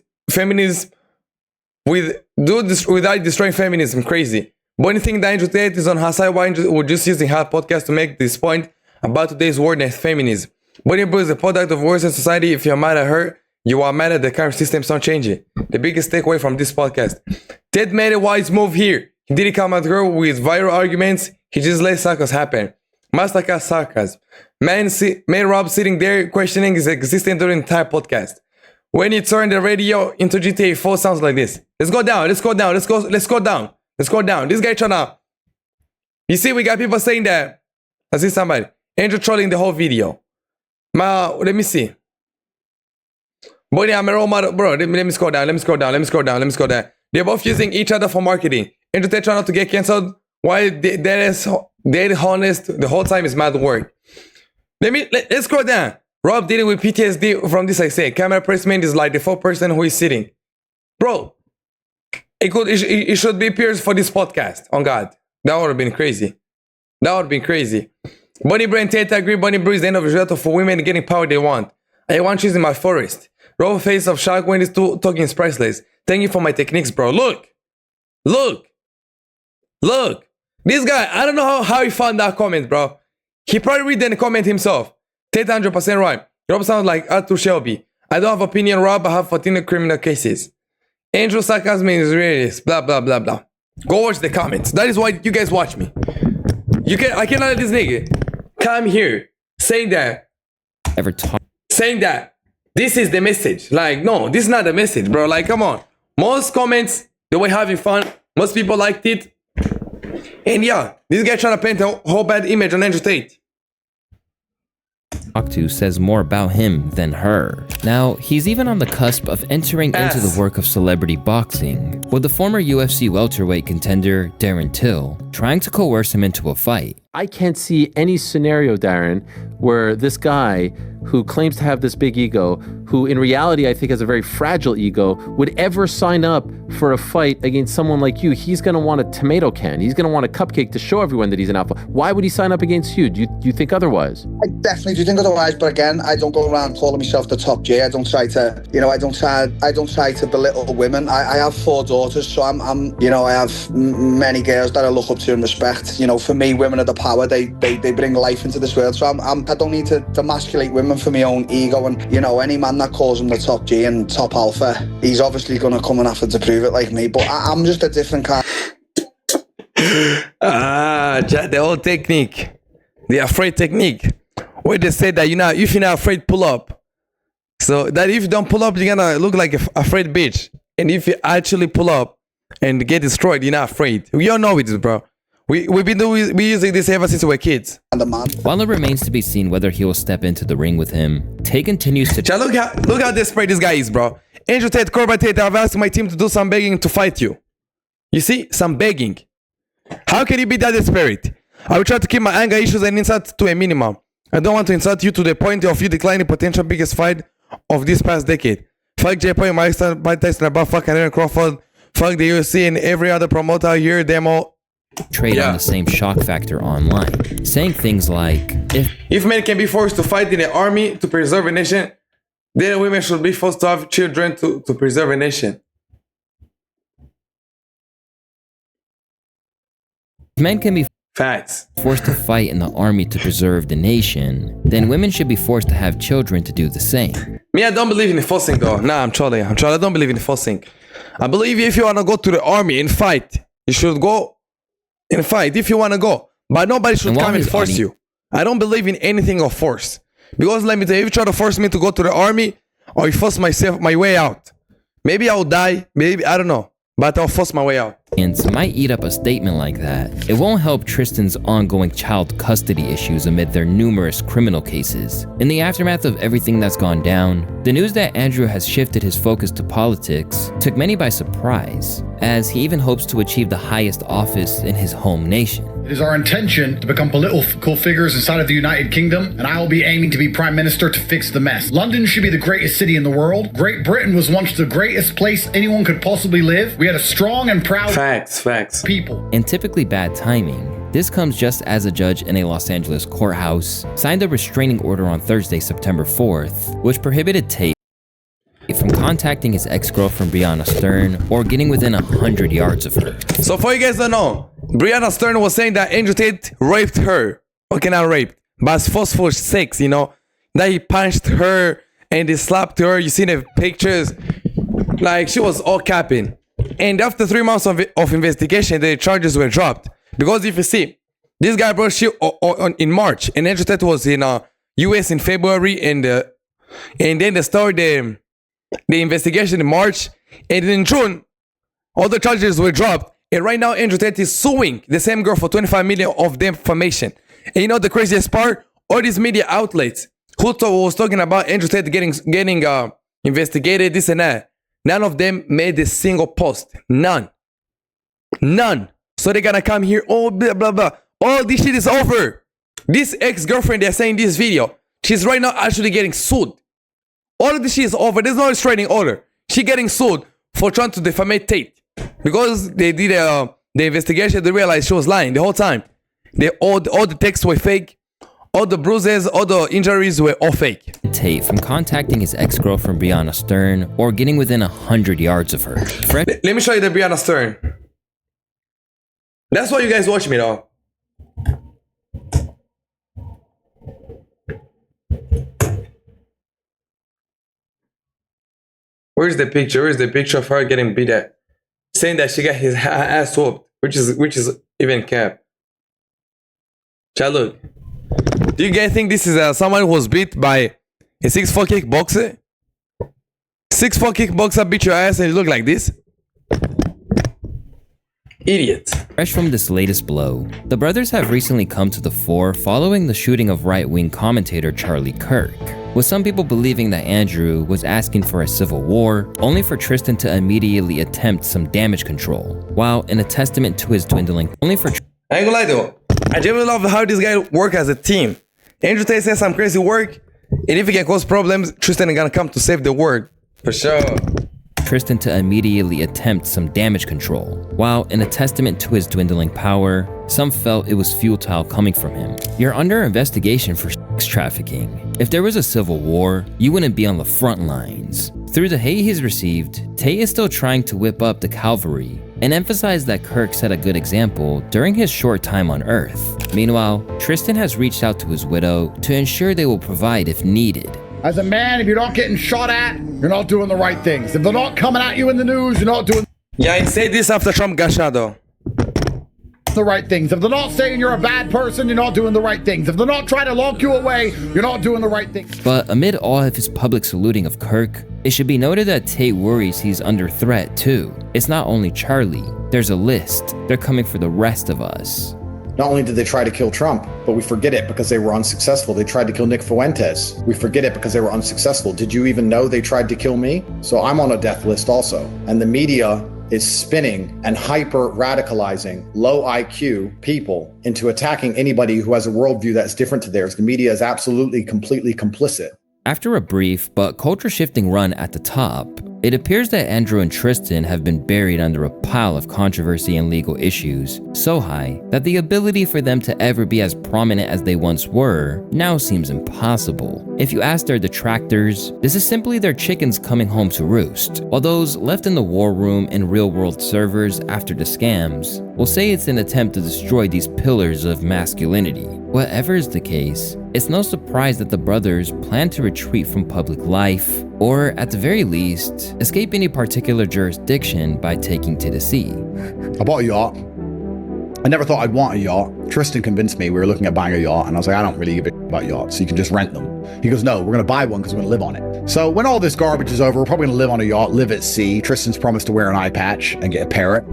S1: without destroying feminism. Crazy. Bonnie think that Andrew Tate is on her side. Why we're just using her podcast to make this point about today's word and feminism. Bonnie Bro is a product of words in society. If you're mad at her, you are mad at the current system's not changing. The biggest takeaway from this podcast. Ted made a wise move here. He didn't come at her with viral arguments. He just let sarcasm happen. Masterclass sarcasm. Man Rob sitting there questioning his existence during the entire podcast. When you turn the radio into GTA 4 sounds like this. Let's go down. This guy trying to... You see, we got people saying that. I see somebody. Andrew trolling the whole video. Let me see. Bonnie, I'm a role model. Bro, let me scroll down. They're both using each other for marketing. Andrew Tate trying not to get cancelled. Why they're honest the whole time is mad work. Let's scroll down. Rob dealing with PTSD from this I say. Camera placement is like the 4th person who is sitting. Bro, it should be peers for this podcast. On God. That would have been crazy. Bonnie Bro and Tate agree. Bonnie Bro is the end of the result for women getting power they want. I want trees in my forest. Rob face of shark when he's talking is priceless. Thank you for my techniques, bro. Look. This guy, I don't know how he found that comment, bro. He probably read the comment himself. Tate 100% right. Rob sounds like Arthur Shelby. I don't have opinion, Rob. I have 14 criminal cases. Andrew sarcasm is realist. Blah, blah, blah, blah. Go watch the comments. That is why you guys watch me. I cannot let this nigga come here saying that this is the message. Like, no, this is not the message, bro. Like, come on. Most comments, they were having fun. Most people liked it. And yeah, this guy trying to paint a whole bad image on Andrew Tate.
S2: Talk to says more about him than her. Now, he's even on the cusp of entering into the work of celebrity boxing, with the former UFC welterweight contender Darren Till trying to coerce him into a fight.
S16: I can't see any scenario, Darren, where this guy who claims to have this big ego, who in reality I think has a very fragile ego, would ever sign up for a fight against someone like you. He's going to want a tomato can. He's going to want a cupcake to show everyone that he's an alpha. Why would he sign up against you? Do you think otherwise?
S5: I definitely do think otherwise, but again, I don't go around calling myself the top J. I don't try to, I don't try to belittle women. I have 4 daughters, so I have many girls that I look up to and respect. For me, women are the power. They bring life into this world, so I don't need to emasculate women for my own ego. And any man that calls him the top G and top alpha, he's obviously going to come and have to prove it like me, but I'm just a different kind.
S1: The old technique, the afraid technique, where they say that if you're not afraid, pull up. So that if you don't pull up, you're gonna look like a afraid bitch. And if you actually pull up and get destroyed, you're not afraid. We all know it, bro. We're using this ever since we were kids.
S2: While it remains to be seen whether he will step into the ring with him, Tate continues to...
S1: Look how desperate this guy is, bro. Andrew Tate, Corbin Tate, I've asked my team to do some begging to fight you. You see? Some begging. How can you be that desperate? I will try to keep my anger issues and insult to a minimum. I don't want to insult you to the point of you declining potential biggest fight of this past decade. Fuck Jay Paul, Mike Tyson, about fucking Aaron Crawford. Fuck the UFC and every other promoter out here. Them all...
S2: trade on the same shock factor online, saying things like,
S1: if men can be forced to fight in the army to preserve a nation, then women should be forced to have children to preserve a nation.
S2: If men can be
S1: Facts.
S2: forced to fight in the army to preserve the nation, then women should be forced to have children to do the same.
S1: Me, I don't believe in the forcing though. Nah, I'm trolling. I don't believe in the forcing. I believe if you want to go to the army and fight, you should go and fight if you want to go. But nobody should come and force you. I don't believe in anything of force. Because let me tell you, if you try to force me to go to the army, or you force my way out, maybe I'll die, maybe, I don't know. But I'll force my way out.
S2: And might eat up a statement like that. It won't help Tristan's ongoing child custody issues amid their numerous criminal cases. In the aftermath of everything that's gone down, the news that Andrew has shifted his focus to politics took many by surprise, as he even hopes to achieve the highest office in his home nation.
S5: It is our intention to become political figures inside of the United Kingdom, and I will be aiming to be Prime Minister to fix the mess. London should be the greatest city in the world. Great Britain was once the greatest place anyone could possibly live. We had a strong and proud
S1: facts
S5: people.
S2: And typically bad timing. This comes just as a judge in a Los Angeles courthouse signed a restraining order on Thursday, September 4th, which prohibited Tate from contacting his ex-girlfriend Brianna Stern or getting within 100 yards of her.
S1: So for you guys don't know, Brianna Stern was saying that Andrew Tate raped her. Okay, not raped, but forceful sex, that he punched her and he slapped her. You see the pictures, like she was all capping. And after 3 months of investigation, the charges were dropped. Because if you see, this guy brought shit in March, and Andrew Tate was in US in February, and then they started the investigation in March, and in June, all the charges were dropped. And right now, Andrew Tate is suing the same girl for 25 million of defamation. And you know the craziest part? All these media outlets who was talking about Andrew Tate getting investigated, this and that, none of them made a single post. None. So they're gonna come here, oh, blah, blah, blah. All this shit is over. This ex-girlfriend they're saying in this video, she's right now actually getting sued. All of this shit is over. There's no restraining order. She getting sued for trying to defamate Tate. Because they did the investigation, they realized she was lying the whole time. All the texts were fake. All the bruises, all the injuries were all fake.
S2: Tate from contacting his ex-girlfriend Brianna Stern or getting within 100 yards of her.
S1: Let me show you the Brianna Stern. That's why you guys watch me though. Where's the picture? Where's the picture of her getting beat at? Saying that she got his ass whooped. which is even cap. Chat, look. Do you guys think this is someone who was beat by a 6'4" kickboxer? 6'4" kickboxer beat your ass and you look like this? Idiot.
S2: Fresh from this latest blow, the brothers have recently come to the fore following the shooting of right-wing commentator Charlie Kirk, with some people believing that Andrew was asking for a civil war, only for Tristan to immediately attempt some damage control, while in a testament to his dwindling, only for
S1: I ain't gonna lie though, I genuinely love how these guys work as a team. Andrew Tate says some crazy work, and if he can cause problems, Tristan is gonna come to save the world. For sure.
S2: Tristan to immediately attempt some damage control. While in a testament to his dwindling power, some felt it was futile coming from him. You're under investigation for sex trafficking. If there was a civil war, you wouldn't be on the front lines. Through the hate he's received, Tate is still trying to whip up the cavalry and emphasize that Kirk set a good example during his short time on Earth. Meanwhile, Tristan has reached out to his widow to ensure they will provide if needed.
S15: As a man, if you're not getting shot at, you're not doing the right things. If they're not coming at you in the news, you're not doing
S1: Yeah, I said this after Trump got shot though.
S15: The right things. If they're not saying you're a bad person, you're not doing the right things. If they're not trying to lock you away, you're not doing the right things.
S2: But amid all of his public saluting of Kirk, it should be noted that Tate worries he's under threat too. It's not only Charlie, there's a list. They're coming for the rest of us.
S3: Not only did they try to kill Trump, but we forget it because they were unsuccessful. They tried to kill Nick Fuentes. We forget it because they were unsuccessful. Did you even know they tried to kill me? So I'm on a death list also. And the media is spinning and hyper radicalizing low IQ people into attacking anybody who has a worldview that's different to theirs. The media is absolutely, completely complicit.
S2: After a brief but culture-shifting run at the top, it appears that Andrew and Tristan have been buried under a pile of controversy and legal issues so high that the ability for them to ever be as prominent as they once were now seems impossible. If you ask their detractors, this is simply their chickens coming home to roost, while those left in the war room and real-world servers after the scams will say it's an attempt to destroy these pillars of masculinity. Whatever is the case, it's no surprise that the brothers plan to retreat from public life, or at the very least, escape any particular jurisdiction by taking to the sea.
S15: I bought a yacht. I never thought I'd want a yacht. Tristan convinced me we were looking at buying a yacht, and I was like, I don't really give a shit about yachts, so you can just rent them. He goes, no, we're gonna buy one because we're gonna live on it. So when all this garbage is over, we're probably gonna live on a yacht, live at sea. Tristan's promised to wear an eye patch and get a parrot.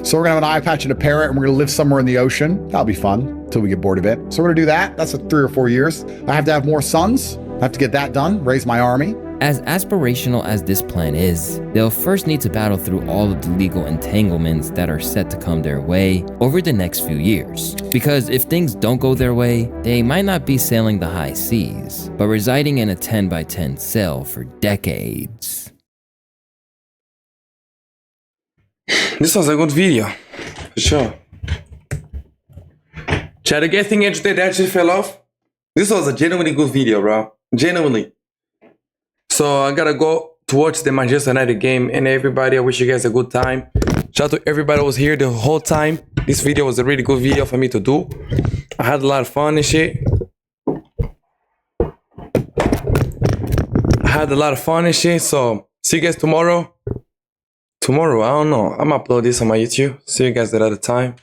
S15: So we're gonna have an eye patch and a parrot, and we're gonna live somewhere in the ocean. That'll be fun until we get bored of it. So we're gonna do that. That's 3 or 4 years. I have to have more sons. I have to get that done, raise my army.
S2: As aspirational as this plan is, they'll first need to battle through all of the legal entanglements that are set to come their way over the next few years. Because if things don't go their way, they might not be sailing the high seas, but residing in a 10x10 cell for decades.
S1: This was a good video, for sure. Chat, you guys think Andrew Tate actually fell off? This was a genuinely good video, bro. Genuinely. So I gotta go to watch the Manchester United game, and everybody, I wish you guys a good time. Shout out to everybody who was here the whole time. This video was a really good video for me to do. I had a lot of fun and shit. So see you guys tomorrow. I don't know. I'm gonna upload this on my YouTube. See you guys at other time.